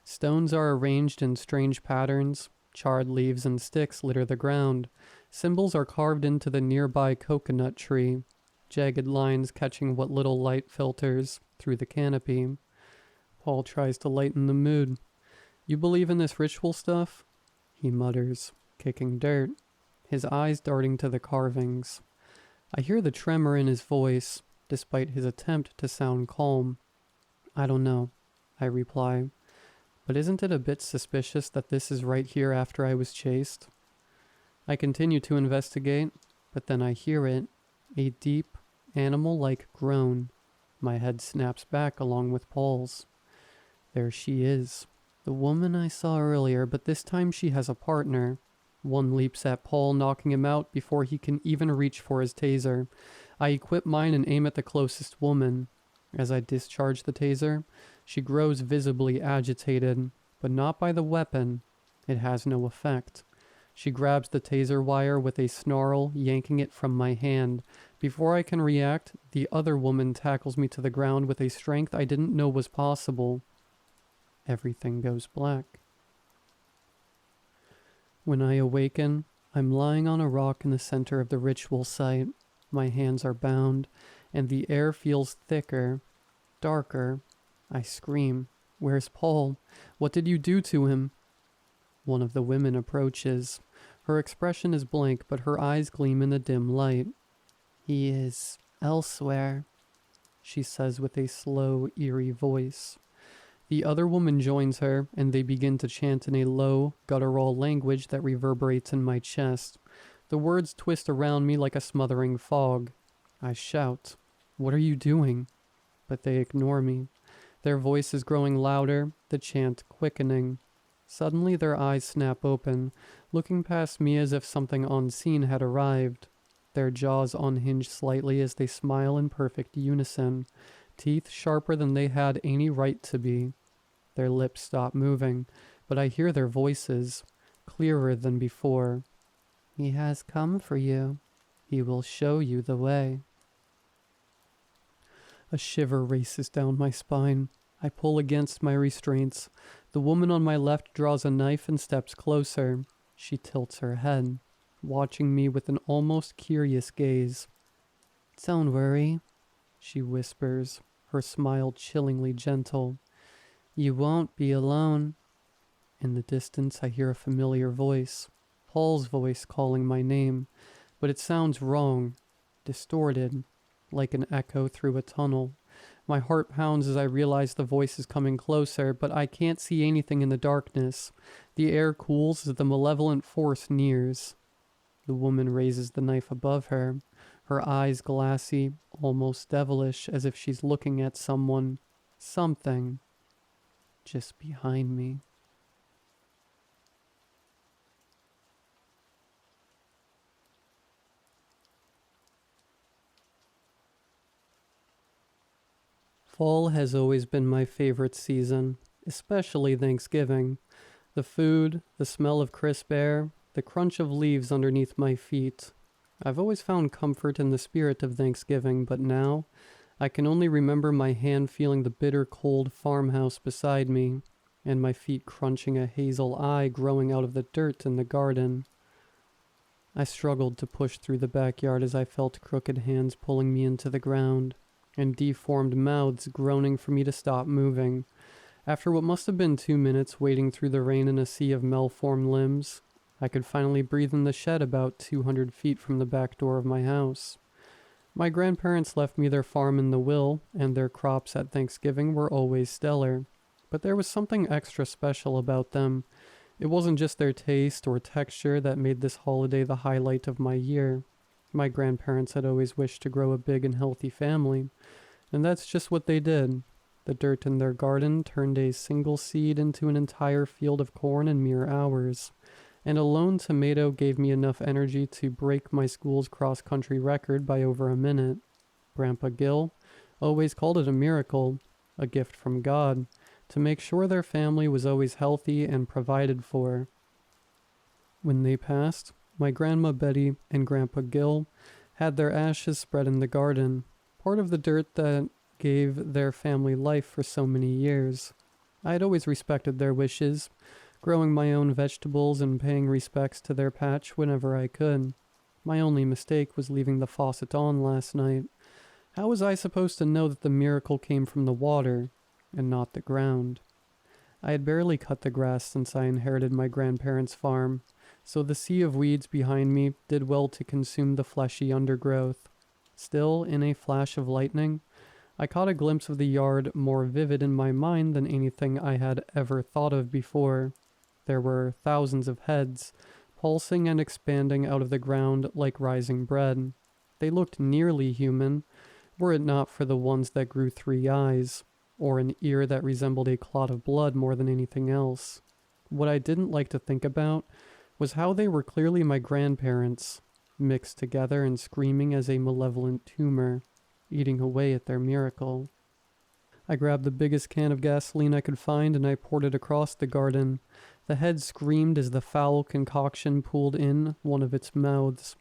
Stones are arranged in strange patterns. Charred leaves and sticks litter the ground. Symbols are carved into the nearby coconut tree. Jagged lines catching what little light filters through the canopy. Paul tries to lighten the mood. You believe in this ritual stuff? He mutters, kicking dirt, his eyes darting to the carvings. I hear the tremor in his voice, despite his attempt to sound calm. I don't know, I reply. But isn't it a bit suspicious that this is right here after I was chased? I continue to investigate, but then I hear it, a deep, animal-like groan. My head snaps back along with Paul's. There she is, the woman I saw earlier, but this time she has a partner. One leaps at Paul, knocking him out before he can even reach for his taser. I equip mine and aim at the closest woman. As I discharge the taser, she grows visibly agitated, but not by the weapon. It has no effect. She grabs the taser wire with a snarl, yanking it from my hand. Before I can react, the other woman tackles me to the ground with a strength I didn't know was possible. Everything goes black. When I awaken, I'm lying on a rock in the center of the ritual site. My hands are bound, and the air feels thicker, darker. I scream, "Where's Paul? What did you do to him?" One of the women approaches. Her expression is blank, but her eyes gleam in the dim light. "He is elsewhere," she says with a slow, eerie voice. The other woman joins her, and they begin to chant in a low, guttural language that reverberates in my chest. The words twist around me like a smothering fog. I shout, "What are you doing?" But they ignore me. Their voice is growing louder, the chant quickening. Suddenly their eyes snap open, looking past me as if something unseen had arrived. Their jaws unhinge slightly as they smile in perfect unison, teeth sharper than they had any right to be. Their lips stop moving, but I hear their voices, clearer than before. "He has come for you. He will show you the way." A shiver races down my spine. I pull against my restraints. The woman on my left draws a knife and steps closer. She tilts her head, watching me with an almost curious gaze. "Don't worry," she whispers, her smile chillingly gentle. "You won't be alone." In the distance, I hear a familiar voice, Paul's voice calling my name, but it sounds wrong, distorted, like an echo through a tunnel. My heart pounds as I realize the voice is coming closer, but I can't see anything in the darkness. The air cools as the malevolent force nears. The woman raises the knife above her, her eyes glassy, almost devilish, as if she's looking at someone, something, just behind me. Fall has always been my favorite season, especially Thanksgiving. The food, the smell of crisp air, the crunch of leaves underneath my feet. I've always found comfort in the spirit of Thanksgiving, but now I can only remember my hand feeling the bitter cold farmhouse beside me, and my feet crunching a hazel eye growing out of the dirt in the garden. I struggled to push through the backyard as I felt crooked hands pulling me into the ground, and deformed mouths groaning for me to stop moving. After what must have been 2 minutes wading through the rain in a sea of malformed limbs, I could finally breathe in the shed about 200 feet from the back door of my house. My grandparents left me their farm in the will, and their crops at Thanksgiving were always stellar. But there was something extra special about them. It wasn't just their taste or texture that made this holiday the highlight of my year. My grandparents had always wished to grow a big and healthy family, and that's just what they did. The dirt in their garden turned a single seed into an entire field of corn in mere hours, and a lone tomato gave me enough energy to break my school's cross-country record by over a minute. Grandpa Gil always called it a miracle, a gift from God, to make sure their family was always healthy and provided for. When they passed, my Grandma Betty and Grandpa Gil had their ashes spread in the garden, part of the dirt that gave their family life for so many years. I had always respected their wishes, growing my own vegetables and paying respects to their patch whenever I could. My only mistake was leaving the faucet on last night. How was I supposed to know that the miracle came from the water and not the ground? I had barely cut the grass since I inherited my grandparents' farm, so the sea of weeds behind me did well to consume the fleshy undergrowth. Still, in a flash of lightning, I caught a glimpse of the yard more vivid in my mind than anything I had ever thought of before. There were thousands of heads, pulsing and expanding out of the ground like rising bread. They looked nearly human, were it not for the ones that grew 3 eyes, or an ear that resembled a clot of blood more than anything else. What I didn't like to think about was how they were clearly my grandparents, mixed together and screaming as a malevolent tumor, eating away at their miracle. I grabbed the biggest can of gasoline I could find and I poured it across the garden. The head screamed as the foul concoction pulled in one of its mouths,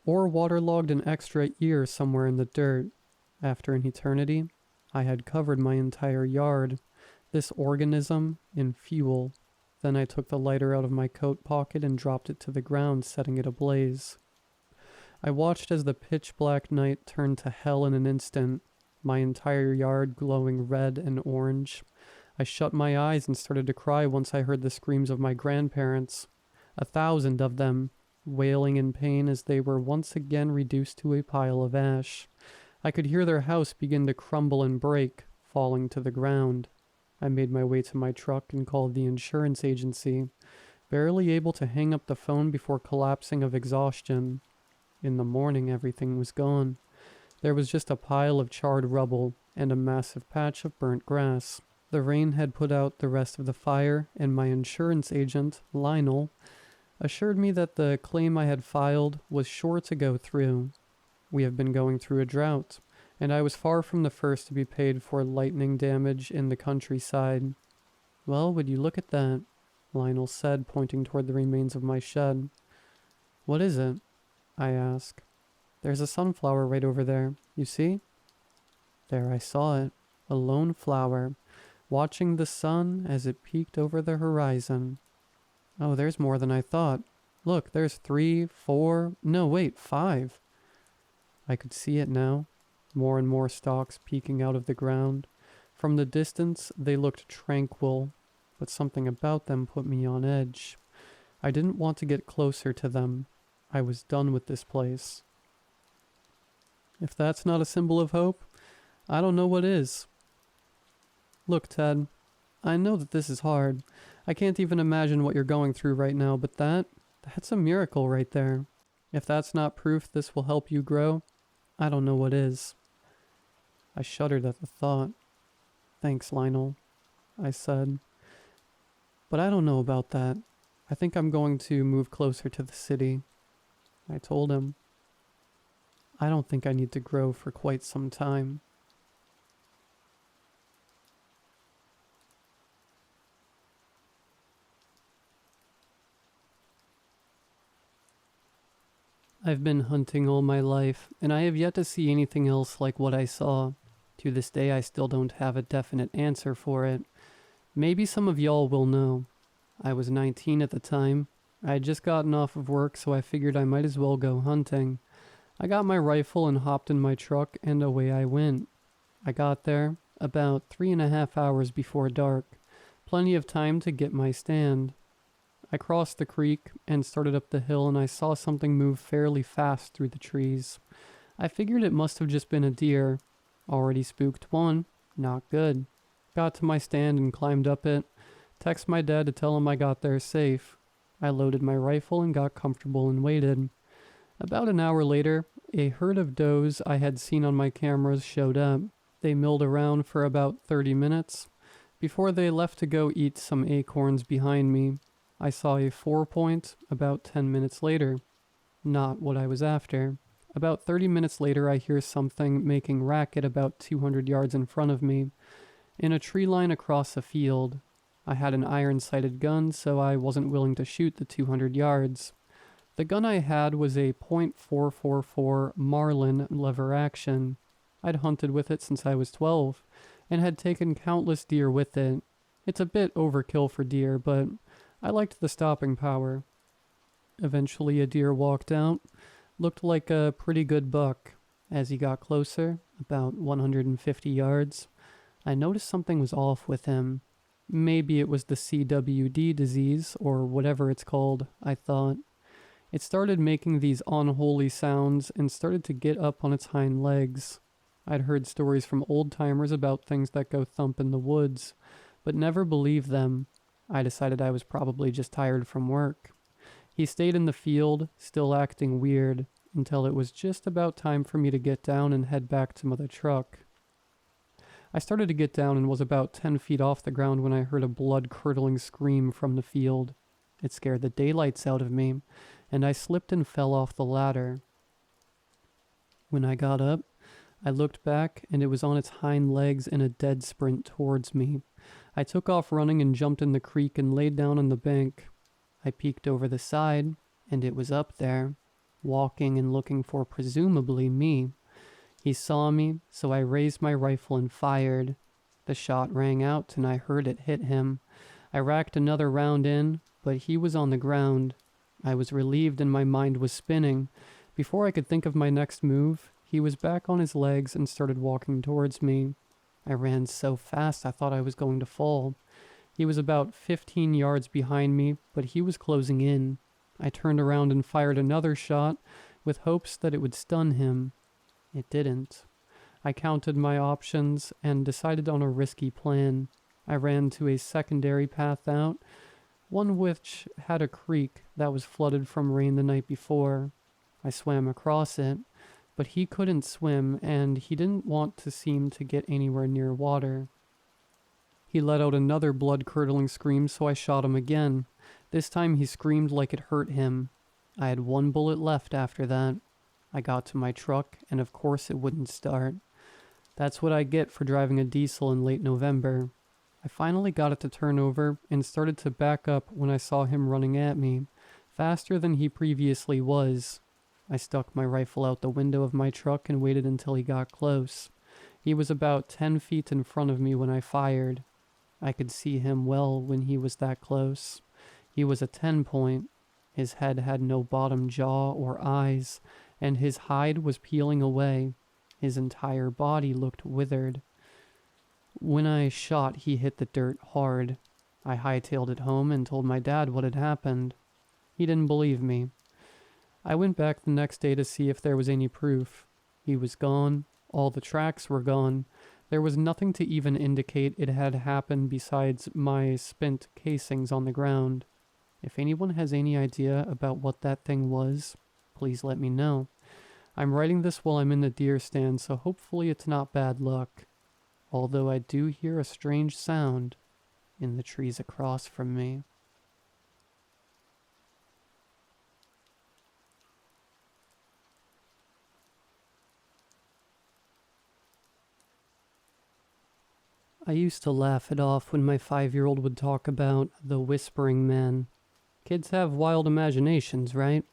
or waterlogged an extra ear somewhere in the dirt. After an eternity, I had covered my entire yard, this organism in fuel. Then I took the lighter out of my coat pocket and dropped it to the ground, setting it ablaze. I watched as the pitch-black night turned to hell in an instant, my entire yard glowing red and orange. I shut my eyes and started to cry once I heard the screams of my grandparents, 1,000 of them, wailing in pain as they were once again reduced to a pile of ash. I could hear their house begin to crumble and break, falling to the ground. I made my way to my truck and called the insurance agency, barely able to hang up the phone before collapsing of exhaustion. In the morning, everything was gone. There was just a pile of charred rubble and a massive patch of burnt grass. The rain had put out the rest of the fire, and my insurance agent, Lionel, assured me that the claim I had filed was sure to go through. We have been going through a drought, and I was far from the first to be paid for lightning damage in the countryside. "Well, would you look at that?" Lionel said, pointing toward the remains of my shed. "What is it?" I asked. "There's a sunflower right over there, you see?" There I saw it, a lone flower, watching the sun as it peeked over the horizon. "Oh, there's more than I thought. Look, there's 3, 4, no wait, 5. I could see it now, more and more stalks peeking out of the ground. From the distance, they looked tranquil, but something about them put me on edge. I didn't want to get closer to them. I was done with this place. If that's not a symbol of hope, I don't know what is. Look, Ted, I know that this is hard. I can't even imagine what you're going through right now, but that's a miracle right there. If that's not proof this will help you grow, I don't know what is. I shuddered at the thought. Thanks, Lionel, I said. But I don't know about that. I think I'm going to move closer to the city. I told him. I don't think I need to grow for quite some time. I've been hunting all my life, and I have yet to see anything else like what I saw. To this day, I still don't have a definite answer for it. Maybe some of y'all will know. I was 19 at the time. I had just gotten off of work, so I figured I might as well go hunting. I got my rifle and hopped in my truck, and away I went. I got there about 3.5 hours before dark. Plenty of time to get my stand. I crossed the creek and started up the hill, and I saw something move fairly fast through the trees. I figured it must have just been a deer. Already spooked one. Not good. Got to my stand and climbed up it. Text my dad to tell him I got there safe. I loaded my rifle and got comfortable and waited. About an hour later, a herd of does I had seen on my cameras showed up. They milled around for about 30 minutes. Before they left to go eat some acorns behind me, I saw a 4-point about 10 minutes later. Not what I was after. About 30 minutes later, I hear something making racket about 200 yards in front of me, in a tree line across a field. I had an iron-sighted gun, so I wasn't willing to shoot the 200 yards. The gun I had was a .444 Marlin lever action. I'd hunted with it since I was 12, and had taken countless deer with it. It's a bit overkill for deer, but I liked the stopping power. Eventually a deer walked out. Looked like a pretty good buck. As he got closer, about 150 yards, I noticed something was off with him. Maybe it was the CWD disease, or whatever it's called, I thought. It started making these unholy sounds and started to get up on its hind legs. I'd heard stories from old-timers about things that go thump in the woods, but never believed them. I decided I was probably just tired from work. He stayed in the field, still acting weird, until it was just about time for me to get down and head back to the truck. I started to get down and was about 10 feet off the ground when I heard a blood-curdling scream from the field. It scared the daylights out of me, and I slipped and fell off the ladder. When I got up, I looked back, and it was on its hind legs in a dead sprint towards me. I took off running and jumped in the creek and laid down on the bank. I peeked over the side, and it was up there, walking and looking for presumably me. He saw me, so I raised my rifle and fired. The shot rang out, and I heard it hit him. I racked another round in, but he was on the ground. I was relieved and my mind was spinning. Before I could think of my next move, he was back on his legs and started walking towards me. I ran so fast I thought I was going to fall. He was about 15 yards behind me, but he was closing in. I turned around and fired another shot, with hopes that it would stun him. It didn't. I counted my options and decided on a risky plan. I ran to a secondary path out, one which had a creek that was flooded from rain the night before. I swam across it, but he couldn't swim and he didn't want to seem to get anywhere near water. He let out another blood-curdling scream, so I shot him again. This time he screamed like it hurt him. I had 1 bullet left after that. I got to my truck, and of course it wouldn't start. That's what I get for driving a diesel in late November. I finally got it to turn over and started to back up when I saw him running at me, faster than he previously was. I stuck my rifle out the window of my truck and waited until he got close. He was about 10 feet in front of me when I fired. I could see him well when he was that close. He was a 10-point. His head had no bottom jaw or eyes, and his hide was peeling away. His entire body looked withered. When I shot, he hit the dirt hard. I hightailed it home and told my dad what had happened. He didn't believe me. I went back the next day to see if there was any proof. He was gone. All the tracks were gone. There was nothing to even indicate it had happened besides my spent casings on the ground. If anyone has any idea about what that thing was, please let me know. I'm writing this while I'm in the deer stand, so hopefully it's not bad luck. Although I do hear a strange sound in the trees across from me. I used to laugh it off when my 5-year-old would talk about the whispering man. Kids have wild imaginations, right?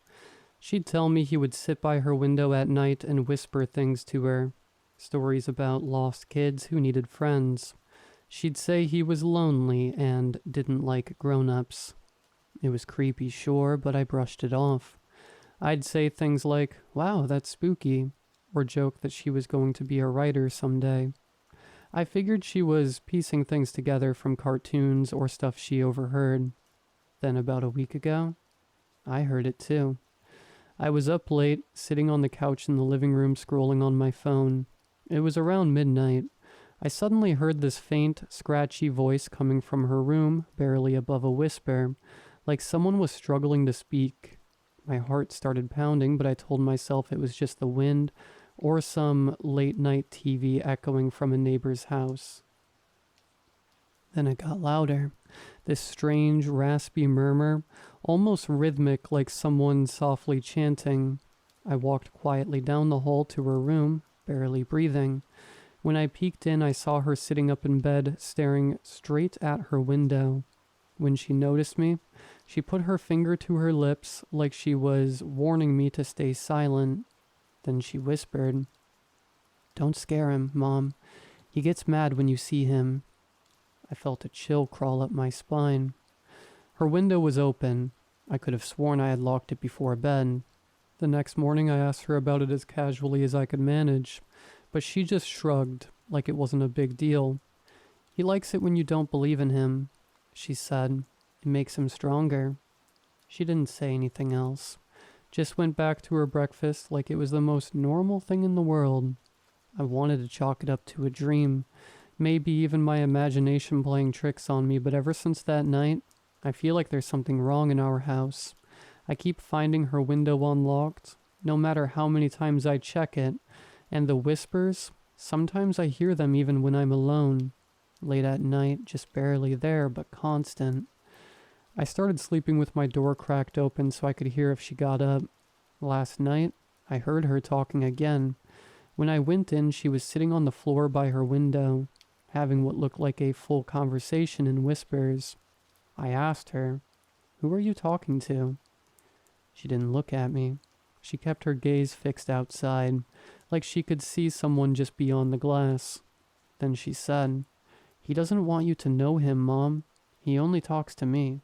She'd tell me he would sit by her window at night and whisper things to her. Stories about lost kids who needed friends. She'd say he was lonely and didn't like grown-ups. It was creepy, sure, but I brushed it off. I'd say things like, "Wow, that's spooky," or joke that she was going to be a writer someday. I figured she was piecing things together from cartoons or stuff she overheard. Then about a week ago, I heard it too. I was up late, sitting on the couch in the living room scrolling on my phone. It was around midnight. I suddenly heard this faint, scratchy voice coming from her room, barely above a whisper, like someone was struggling to speak. My heart started pounding, but I told myself it was just the wind or some late-night TV echoing from a neighbor's house. Then it got louder. This strange, raspy murmur, almost rhythmic like someone softly chanting. I walked quietly down the hall to her room, barely breathing. When I peeked in, I saw her sitting up in bed, staring straight at her window. When she noticed me, she put her finger to her lips like she was warning me to stay silent. Then she whispered, "Don't scare him, Mom. He gets mad when you see him." I felt a chill crawl up my spine. Her window was open. I could have sworn I had locked it before bed. The next morning I asked her about it as casually as I could manage, but she just shrugged, like it wasn't a big deal. "He likes it when you don't believe in him," she said. "It makes him stronger." She didn't say anything else. Just went back to her breakfast like it was the most normal thing in the world. I wanted to chalk it up to a dream. Maybe even my imagination playing tricks on me, but ever since that night, I feel like there's something wrong in our house. I keep finding her window unlocked, no matter how many times I check it, and the whispers, sometimes I hear them even when I'm alone. Late at night, just barely there, but constant. I started sleeping with my door cracked open so I could hear if she got up. Last night, I heard her talking again. When I went in, she was sitting on the floor by her window, having what looked like a full conversation in whispers. I asked her, "Who are you talking to?" She didn't look at me. She kept her gaze fixed outside, like she could see someone just beyond the glass. Then she said, "He doesn't want you to know him, Mom. He only talks to me."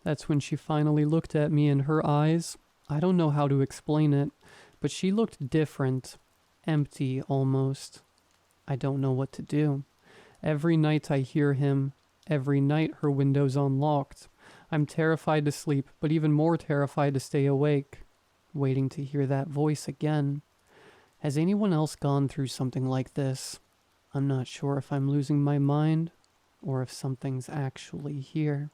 That's when she finally looked at me, and her eyes, I don't know how to explain it, but she looked different, empty almost. I don't know what to do. Every night I hear him. Every night her window's unlocked. I'm terrified to sleep, but even more terrified to stay awake, waiting to hear that voice again. Has anyone else gone through something like this? I'm not sure if I'm losing my mind or if something's actually here.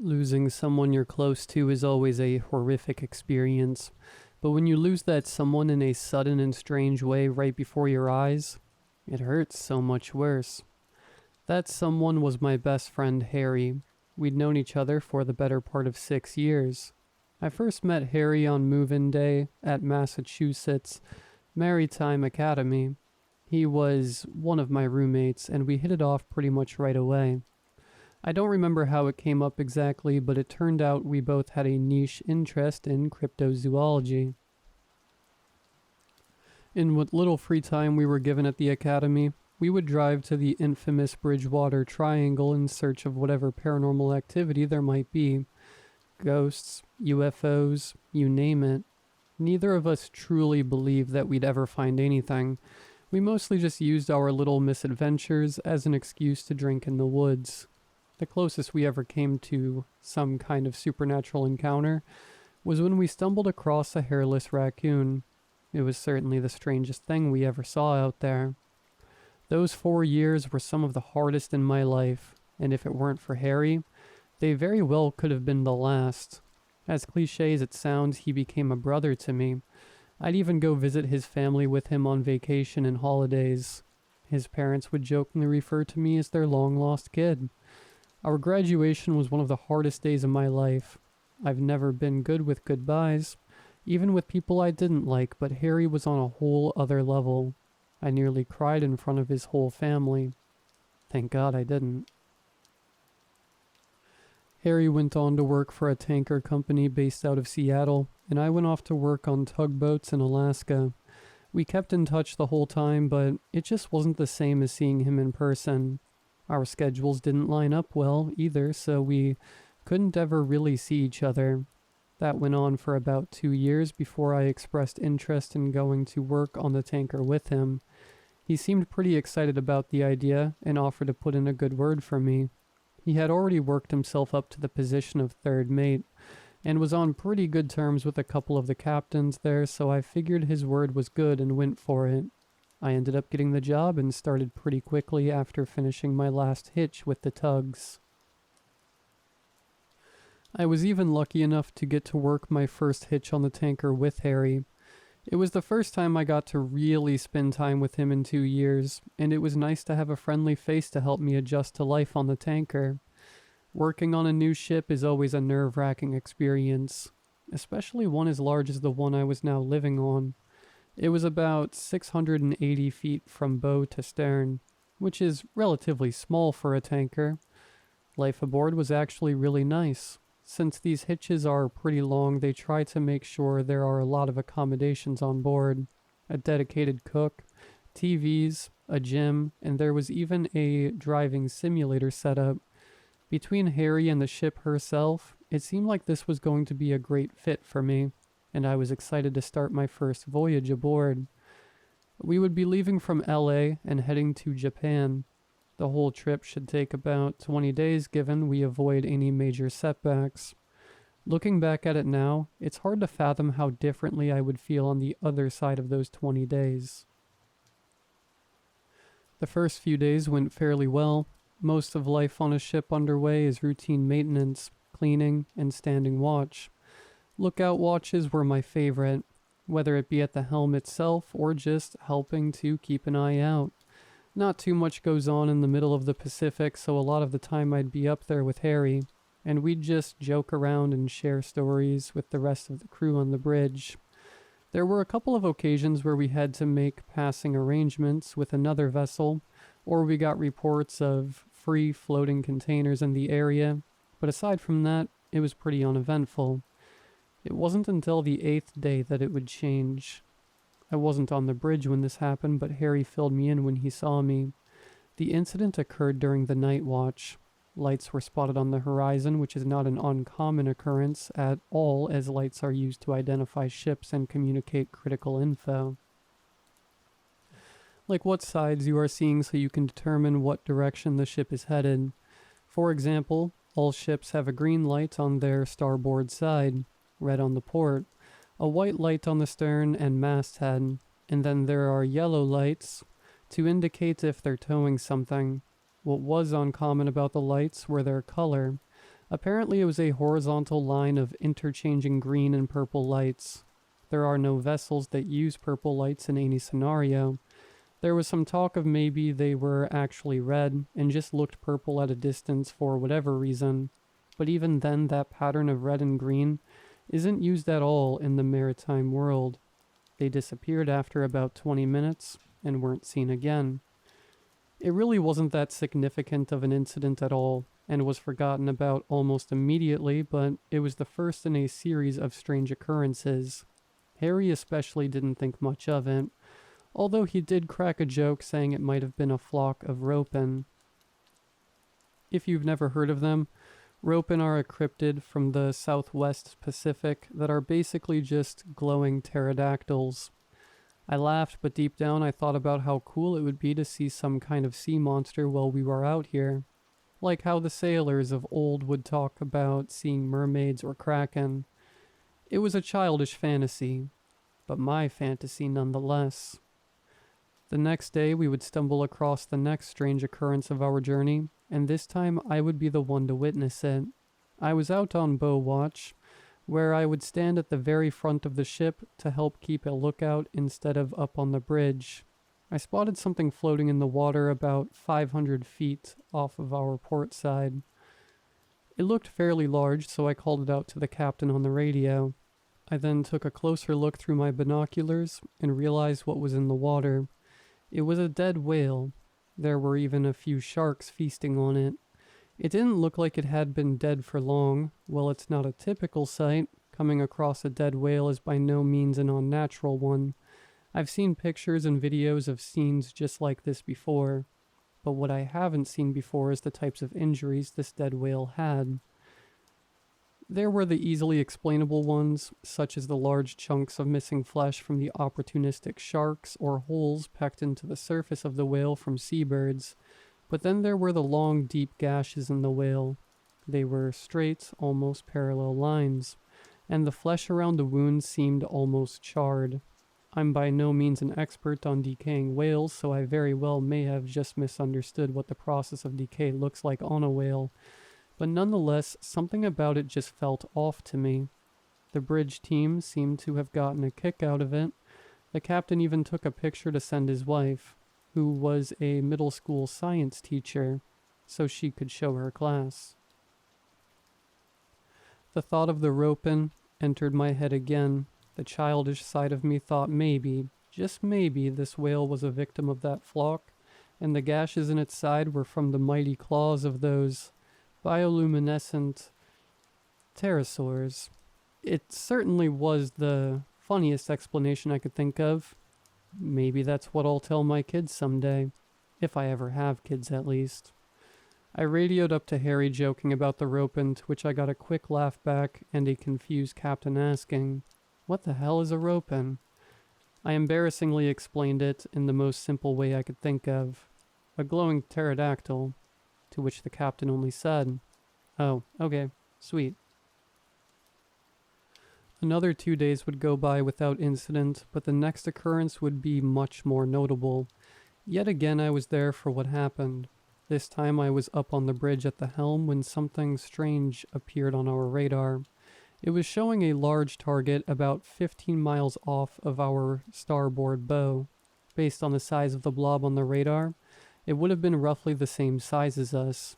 Losing someone you're close to is always a horrific experience, but when you lose that someone in a sudden and strange way right before your eyes, it hurts so much worse. That someone was my best friend Harry. We'd known each other for the better part of 6 years. I first met Harry on move-in day at Massachusetts Maritime Academy. He was one of my roommates, and we hit it off pretty much right away. I don't remember how it came up exactly, but it turned out we both had a niche interest in cryptozoology. In what little free time we were given at the academy, we would drive to the infamous Bridgewater Triangle in search of whatever paranormal activity there might be. Ghosts, UFOs, you name it. Neither of us truly believed that we'd ever find anything. We mostly just used our little misadventures as an excuse to drink in the woods. The closest we ever came to some kind of supernatural encounter was when we stumbled across a hairless raccoon. It was certainly the strangest thing we ever saw out there. Those 4 years were some of the hardest in my life, and if it weren't for Harry, they very well could have been the last. As cliché as it sounds, he became a brother to me. I'd even go visit his family with him on vacation and holidays. His parents would jokingly refer to me as their long-lost kid. Our graduation was one of the hardest days of my life. I've never been good with goodbyes, even with people I didn't like, but Harry was on a whole other level. I nearly cried in front of his whole family. Thank God I didn't. Harry went on to work for a tanker company based out of Seattle, and I went off to work on tugboats in Alaska. We kept in touch the whole time, but it just wasn't the same as seeing him in person. Our schedules didn't line up well either, so we couldn't ever really see each other. That went on for about 2 years before I expressed interest in going to work on the tanker with him. He seemed pretty excited about the idea and offered to put in a good word for me. He had already worked himself up to the position of third mate, and was on pretty good terms with a couple of the captains there, so I figured his word was good and went for it. I ended up getting the job and started pretty quickly after finishing my last hitch with the tugs. I was even lucky enough to get to work my first hitch on the tanker with Harry. It was the first time I got to really spend time with him in 2 years, and it was nice to have a friendly face to help me adjust to life on the tanker. Working on a new ship is always a nerve-wracking experience, especially one as large as the one I was now living on. It was about 680 feet from bow to stern, which is relatively small for a tanker. Life aboard was actually really nice. Since these hitches are pretty long, they try to make sure there are a lot of accommodations on board. A dedicated cook, TVs, a gym, and there was even a driving simulator set up. Between Harry and the ship herself, it seemed like this was going to be a great fit for me, and I was excited to start my first voyage aboard. We would be leaving from LA and heading to Japan. The whole trip should take about 20 days given we avoid any major setbacks. Looking back at it now, it's hard to fathom how differently I would feel on the other side of those 20 days. The first few days went fairly well. Most of life on a ship underway is routine maintenance, cleaning, and standing watch. Lookout watches were my favorite, whether it be at the helm itself or just helping to keep an eye out. Not too much goes on in the middle of the Pacific, so a lot of the time I'd be up there with Harry, and we'd just joke around and share stories with the rest of the crew on the bridge. There were a couple of occasions where we had to make passing arrangements with another vessel, or we got reports of free floating containers in the area, but aside from that, it was pretty uneventful. It wasn't until the 8th day that it would change. I wasn't on the bridge when this happened, but Harry filled me in when he saw me. The incident occurred during the night watch. Lights were spotted on the horizon, which is not an uncommon occurrence at all, as lights are used to identify ships and communicate critical info. Like what sides you are seeing so you can determine what direction the ship is headed. For example, all ships have a green light on their starboard side, red on the port, a white light on the stern and masthead, and then there are yellow lights to indicate if they're towing something. What was uncommon about the lights were their color. Apparently it was a horizontal line of interchanging green and purple lights. There are no vessels that use purple lights in any scenario. There was some talk of maybe they were actually red and just looked purple at a distance for whatever reason. But even then, that pattern of red and green isn't used at all in the maritime world. They disappeared after about 20 minutes and weren't seen again. It really wasn't that significant of an incident at all, and was forgotten about almost immediately, but it was the first in a series of strange occurrences. Harry especially didn't think much of it, although he did crack a joke saying it might have been a flock of ropen. If you've never heard of them, ropen are a cryptid from the southwest Pacific that are basically just glowing pterodactyls. I laughed, but deep down I thought about how cool it would be to see some kind of sea monster while we were out here. Like how the sailors of old would talk about seeing mermaids or kraken. It was a childish fantasy. but my fantasy nonetheless. The next day, we would stumble across the next strange occurrence of our journey, and this time I would be the one to witness it. I was out on bow watch, where I would stand at the very front of the ship to help keep a lookout instead of up on the bridge. I spotted something floating in the water about 500 feet off of our port side. It looked fairly large, so I called it out to the captain on the radio. I then took a closer look through my binoculars and realized what was in the water. It was a dead whale. There were even a few sharks feasting on it. It didn't look like it had been dead for long. Well, it's not a typical sight. Coming across a dead whale is by no means an unnatural one. I've seen pictures and videos of scenes just like this before. But what I haven't seen before is the types of injuries this dead whale had. There were the easily explainable ones, such as the large chunks of missing flesh from the opportunistic sharks or holes pecked into the surface of the whale from seabirds. But then there were the long, deep gashes in the whale. They were straight, almost parallel lines, and the flesh around the wounds seemed almost charred. I'm by no means an expert on decaying whales, so I very well may have just misunderstood what the process of decay looks like on a whale, but nonetheless, something about it just felt off to me. The bridge team seemed to have gotten a kick out of it. The captain even took a picture to send his wife, who was a middle school science teacher, so she could show her class. The thought of the roping entered my head again. The childish side of me thought maybe, just maybe, this whale was a victim of that flock, and the gashes in its side were from the mighty claws of those bioluminescent pterosaurs. It certainly was the funniest explanation I could think of. Maybe that's what I'll tell my kids someday, if I ever have kids at least. I radioed up to Harry joking about the roping, to which I got a quick laugh back and a confused captain asking, "What the hell is a roping?" I embarrassingly explained it in the most simple way I could think of. A glowing pterodactyl, to which the captain only said, "Oh, okay, sweet." Another 2 days would go by without incident, but the next occurrence would be much more notable. Yet again I was there for what happened. This time I was up on the bridge at the helm when something strange appeared on our radar. It was showing a large target about 15 miles off of our starboard bow. Based on the size of the blob on the radar, it would have been roughly the same size as us,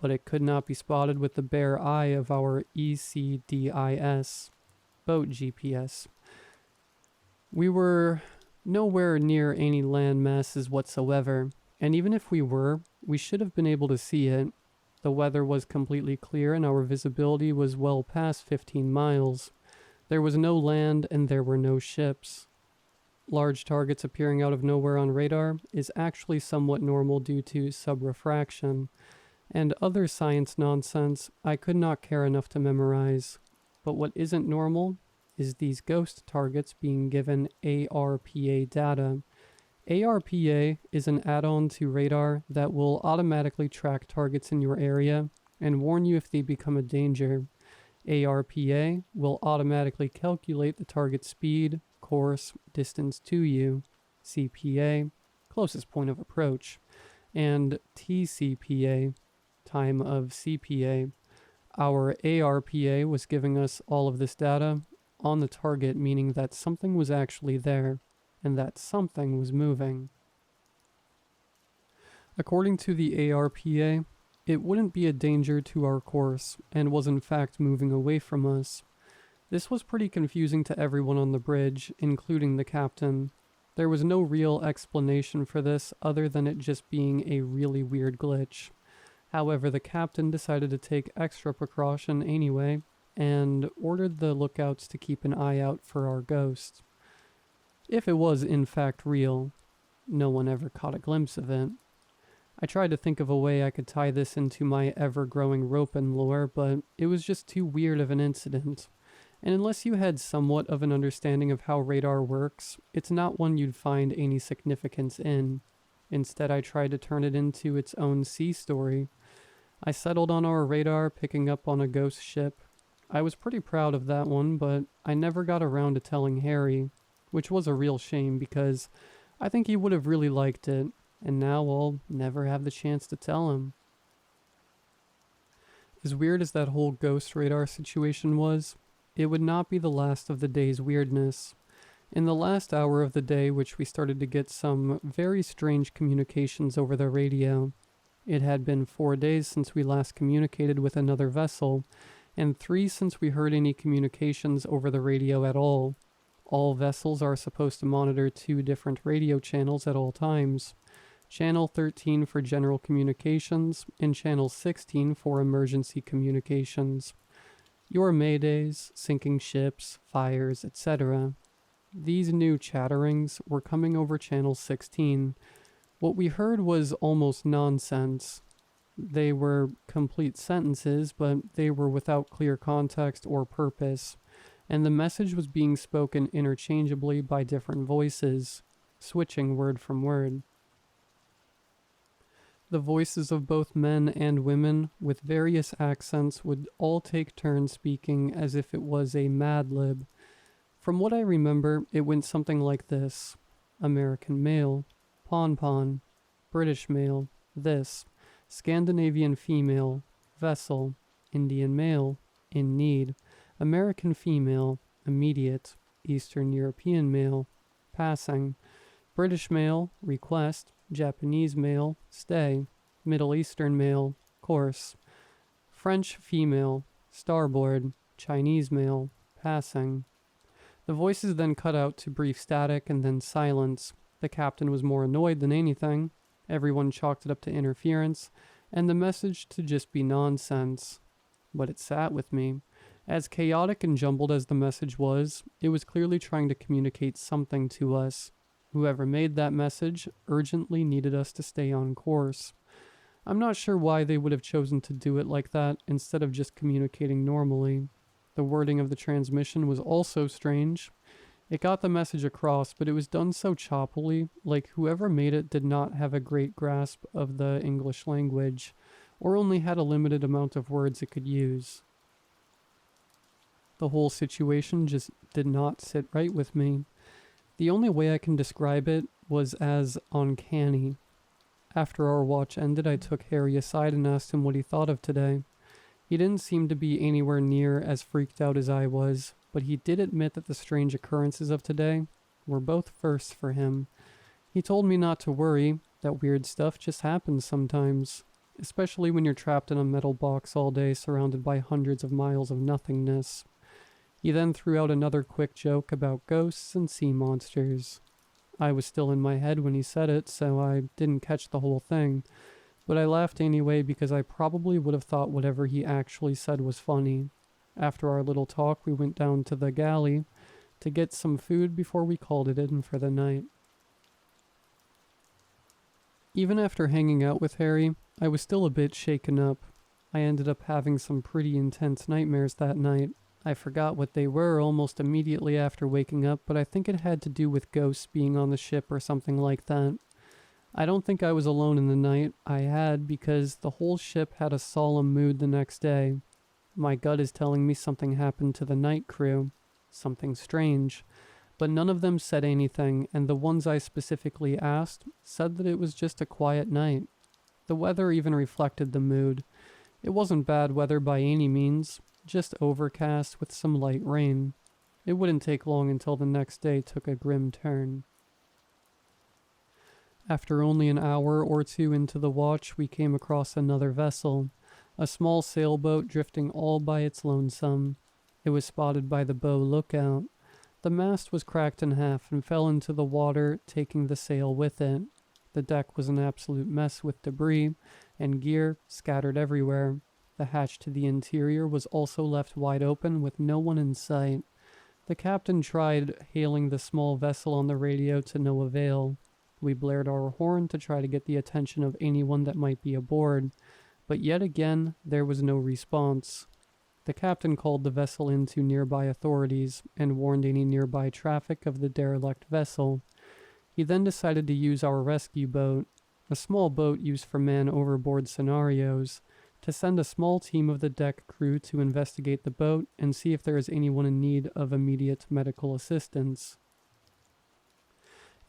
but it could not be spotted with the bare eye of our ECDIS, boat GPS. We were nowhere near any land masses whatsoever, and even if we were, we should have been able to see it. The weather was completely clear and our visibility was well past 15 miles. There was no land and there were no ships. Large targets appearing out of nowhere on radar is actually somewhat normal due to subrefraction, and other science nonsense I could not care enough to memorize. But what isn't normal is these ghost targets being given ARPA data. ARPA is an add-on to radar that will automatically track targets in your area and warn you if they become a danger. ARPA will automatically calculate the target speed, course, distance to you, CPA, closest point of approach, and TCPA, time of CPA. Our ARPA was giving us all of this data on the target, meaning that something was actually there, and that something was moving. According to the ARPA, it wouldn't be a danger to our course, and was in fact moving away from us. This was pretty confusing to everyone on the bridge, including the captain. There was no real explanation for this other than it just being a really weird glitch. However, the captain decided to take extra precaution anyway, and ordered the lookouts to keep an eye out for our ghost. If it was in fact real, no one ever caught a glimpse of it. I tried to think of a way I could tie this into my ever-growing ropin' lore, but it was just too weird of an incident. And unless you had somewhat of an understanding of how radar works, it's not one you'd find any significance in. Instead, I tried to turn it into its own sea story. I settled on our radar picking up on a ghost ship. I was pretty proud of that one, but I never got around to telling Harry. which was a real shame because I think he would have really liked it, and now I'll never have the chance to tell him. As weird as that whole ghost radar situation was, it would not be the last of the day's weirdness. In the last hour of the day, which we started to get some very strange communications over the radio. It had been 4 days since we last communicated with another vessel, and 3 since we heard any communications over the radio at all. All vessels are supposed to monitor 2 different radio channels at all times. Channel 13 for general communications, and Channel 16 for emergency communications. Your maydays, sinking ships, fires, etc. These new chatterings were coming over Channel 16. What we heard was almost nonsense. They were complete sentences, but they were without clear context or purpose, and the message was being spoken interchangeably by different voices, switching word from word. The voices of both men and women with various accents would all take turns speaking as if it was a Mad Lib. From what I remember, it went something like this: American male, pon, British male, this, Scandinavian female, vessel, Indian male, in need, American female, immediate, Eastern European male, passing, British male, request, Japanese male, stay, Middle Eastern male, course, French female, starboard, Chinese male, passing. The voices then cut out to brief static and then silence. The captain was more annoyed than anything. Everyone chalked it up to interference, and the message to just be nonsense. But it sat with me. As chaotic and jumbled as the message was, it was clearly trying to communicate something to us. Whoever made that message urgently needed us to stay on course. I'm not sure why they would have chosen to do it like that instead of just communicating normally. The wording of the transmission was also strange. It got the message across, but it was done so choppily, like whoever made it did not have a great grasp of the English language, or only had a limited amount of words it could use. The whole situation just did not sit right with me. The only way I can describe it was as uncanny. After our watch ended, I took Harry aside and asked him what he thought of today. He didn't seem to be anywhere near as freaked out as I was, but he did admit that the strange occurrences of today were both firsts for him. He told me not to worry, that weird stuff just happens sometimes, especially when you're trapped in a metal box all day surrounded by hundreds of miles of nothingness. He then threw out another quick joke about ghosts and sea monsters. I was still in my head when he said it, so I didn't catch the whole thing, but I laughed anyway because I probably would have thought whatever he actually said was funny. After our little talk, we went down to the galley to get some food before we called it in for the night. Even after hanging out with Harry, I was still a bit shaken up. I ended up having some pretty intense nightmares that night. I forgot what they were almost immediately after waking up, but I think it had to do with ghosts being on the ship or something like that. I don't think I was alone in the night I had because the whole ship had a solemn mood the next day. My gut is telling me something happened to the night crew, something strange, but none of them said anything, and the ones I specifically asked said that it was just a quiet night. The weather even reflected the mood. It wasn't bad weather by any means, just overcast with some light rain. It wouldn't take long until the next day took a grim turn. After only an hour or two into the watch, we came across another vessel, a small sailboat drifting all by its lonesome. It was spotted by the bow lookout. The mast was cracked in half and fell into the water, taking the sail with it. The deck was an absolute mess with debris and gear scattered everywhere. The hatch to the interior was also left wide open with no one in sight. The captain tried hailing the small vessel on the radio to no avail. We blared our horn to try to get the attention of anyone that might be aboard, but yet again there was no response. The captain called the vessel in to nearby authorities and warned any nearby traffic of the derelict vessel. He then decided to use our rescue boat, a small boat used for man-overboard scenarios, to send a small team of the deck crew to investigate the boat and see if there is anyone in need of immediate medical assistance.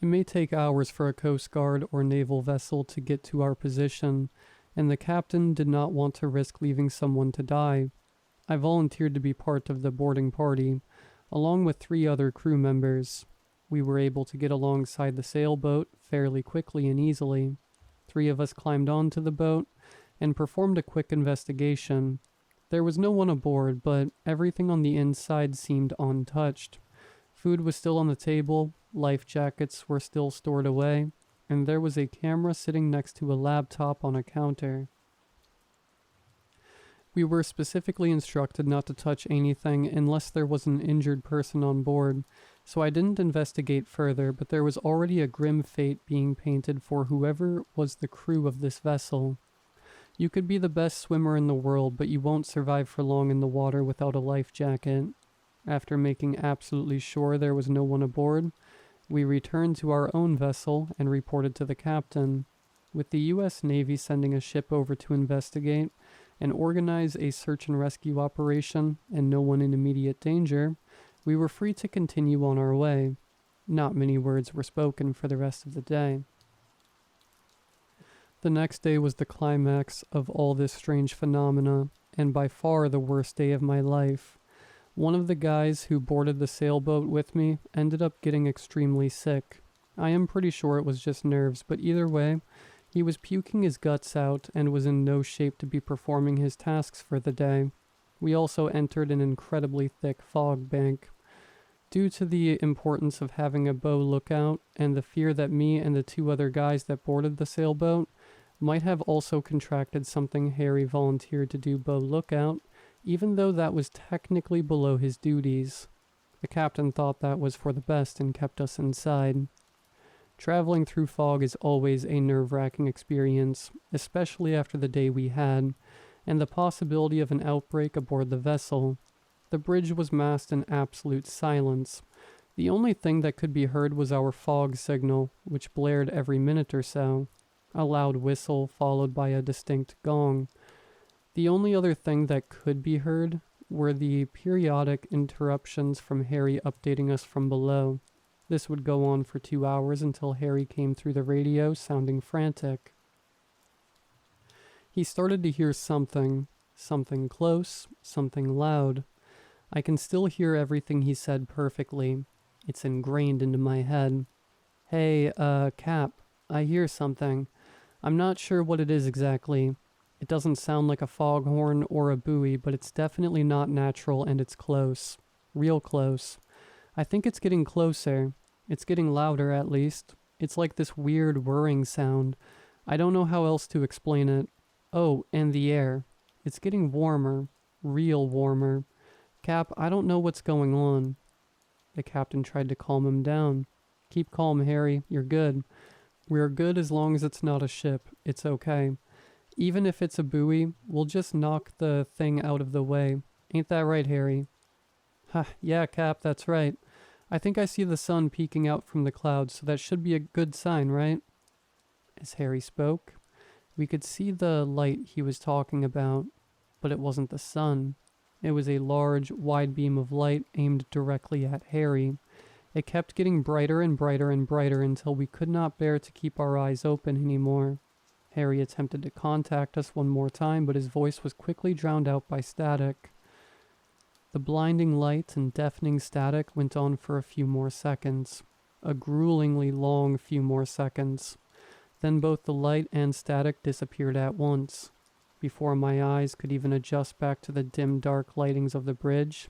It may take hours for a Coast Guard or naval vessel to get to our position, and the captain did not want to risk leaving someone to die. I volunteered to be part of the boarding party, along with 3 other crew members. We were able to get alongside the sailboat fairly quickly and easily. 3 of us climbed onto the boat and performed a quick investigation. There was no one aboard, but everything on the inside seemed untouched. Food was still on the table, life jackets were still stored away, and there was a camera sitting next to a laptop on a counter. We were specifically instructed not to touch anything unless there was an injured person on board, so I didn't investigate further, but there was already a grim fate being painted for whoever was the crew of this vessel. You could be the best swimmer in the world, but you won't survive for long in the water without a life jacket. After making absolutely sure there was no one aboard, we returned to our own vessel and reported to the captain. With the U.S. Navy sending a ship over to investigate and organize a search and rescue operation and no one in immediate danger, we were free to continue on our way. Not many words were spoken for the rest of the day. The next day was the climax of all this strange phenomena, and by far the worst day of my life. One of the guys who boarded the sailboat with me ended up getting extremely sick. I am pretty sure it was just nerves, but either way, he was puking his guts out and was in no shape to be performing his tasks for the day. We also entered an incredibly thick fog bank. Due to the importance of having a bow lookout and the fear that me and the 2 other guys that boarded the sailboat might have also contracted something, Harry volunteered to do bow lookout, even though that was technically below his duties. The captain thought that was for the best and kept us inside. Traveling through fog is always a nerve-wracking experience, especially after the day we had, and the possibility of an outbreak aboard the vessel. The bridge was masked in absolute silence. The only thing that could be heard was our fog signal, which blared every minute or so. A loud whistle followed by a distinct gong. The only other thing that could be heard were the periodic interruptions from Harry updating us from below. This would go on for 2 hours until Harry came through the radio sounding frantic. He started to hear something close, something loud. I can still hear everything he said perfectly. It's ingrained into my head. Hey, Cap, I hear something. I'm not sure what it is exactly. It doesn't sound like a foghorn or a buoy, but it's definitely not natural and it's close. Real close. I think it's getting closer. It's getting louder at least. It's like this weird whirring sound. I don't know how else to explain it. Oh, and the air. It's getting warmer. Real warmer. Cap, I don't know what's going on. The captain tried to calm him down. Keep calm, Harry. You're good. We're good as long as it's not a ship. It's okay. Even if it's a buoy, we'll just knock the thing out of the way. Ain't that right, Harry? Ha, yeah, Cap, that's right. I think I see the sun peeking out from the clouds, so that should be a good sign, right? As Harry spoke, we could see the light he was talking about, but it wasn't the sun. It was a large, wide beam of light aimed directly at Harry. It kept getting brighter and brighter and brighter until we could not bear to keep our eyes open anymore. Harry attempted to contact us one more time, but his voice was quickly drowned out by static. The blinding light and deafening static went on for a few more seconds. A gruelingly long few more seconds. Then both the light and static disappeared at once. Before my eyes could even adjust back to the dim dark lightings of the bridge,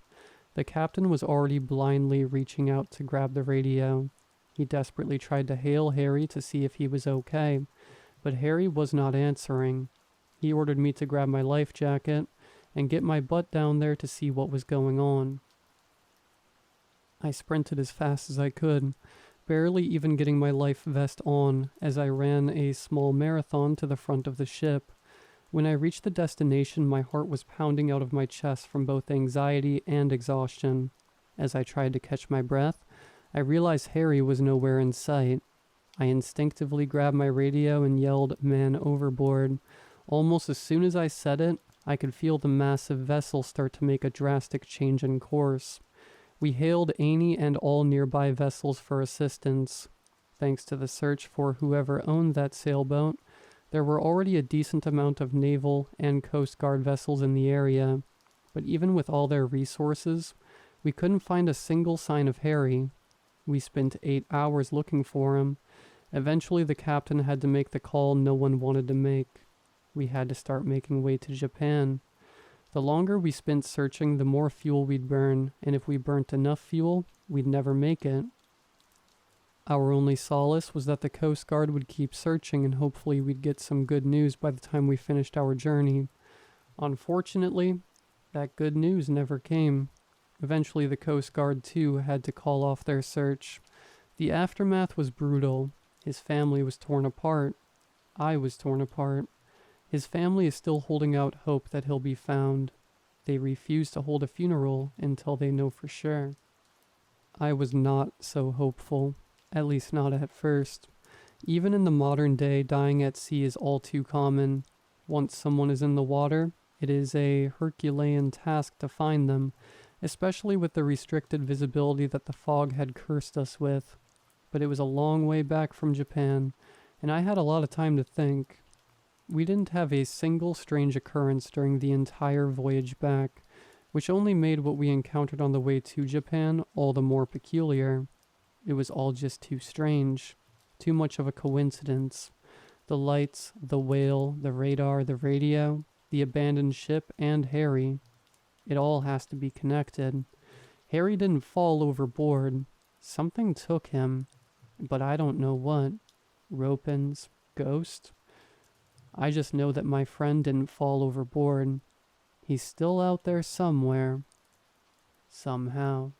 the captain was already blindly reaching out to grab the radio. He desperately tried to hail Harry to see if he was okay, but Harry was not answering. He ordered me to grab my life jacket and get my butt down there to see what was going on. I sprinted as fast as I could, barely even getting my life vest on as I ran a small marathon to the front of the ship. When I reached the destination, my heart was pounding out of my chest from both anxiety and exhaustion. As I tried to catch my breath, I realized Harry was nowhere in sight. I instinctively grabbed my radio and yelled, "Man overboard." Almost as soon as I said it, I could feel the massive vessel start to make a drastic change in course. We hailed any and all nearby vessels for assistance. Thanks to the search for whoever owned that sailboat, there were already a decent amount of naval and Coast Guard vessels in the area, but even with all their resources, we couldn't find a single sign of Harry. We spent 8 hours looking for him. Eventually, the captain had to make the call no one wanted to make. We had to start making way to Japan. The longer we spent searching, the more fuel we'd burn, and if we burnt enough fuel, we'd never make it. Our only solace was that the Coast Guard would keep searching and hopefully we'd get some good news by the time we finished our journey. Unfortunately, that good news never came. Eventually the Coast Guard too had to call off their search. The aftermath was brutal. His family was torn apart. I was torn apart. His family is still holding out hope that he'll be found. They refuse to hold a funeral until they know for sure. I was not so hopeful. At least not at first. Even in the modern day, dying at sea is all too common. Once someone is in the water, it is a Herculean task to find them, especially with the restricted visibility that the fog had cursed us with. But it was a long way back from Japan, and I had a lot of time to think. We didn't have a single strange occurrence during the entire voyage back, which only made what we encountered on the way to Japan all the more peculiar. It was all just too strange, too much of a coincidence. The lights, the whale, the radar, the radio, the abandoned ship, and Harry. It all has to be connected. Harry didn't fall overboard. Something took him, but I don't know what. Rope-ins? Ghost? I just know that my friend didn't fall overboard. He's still out there somewhere. Somehow.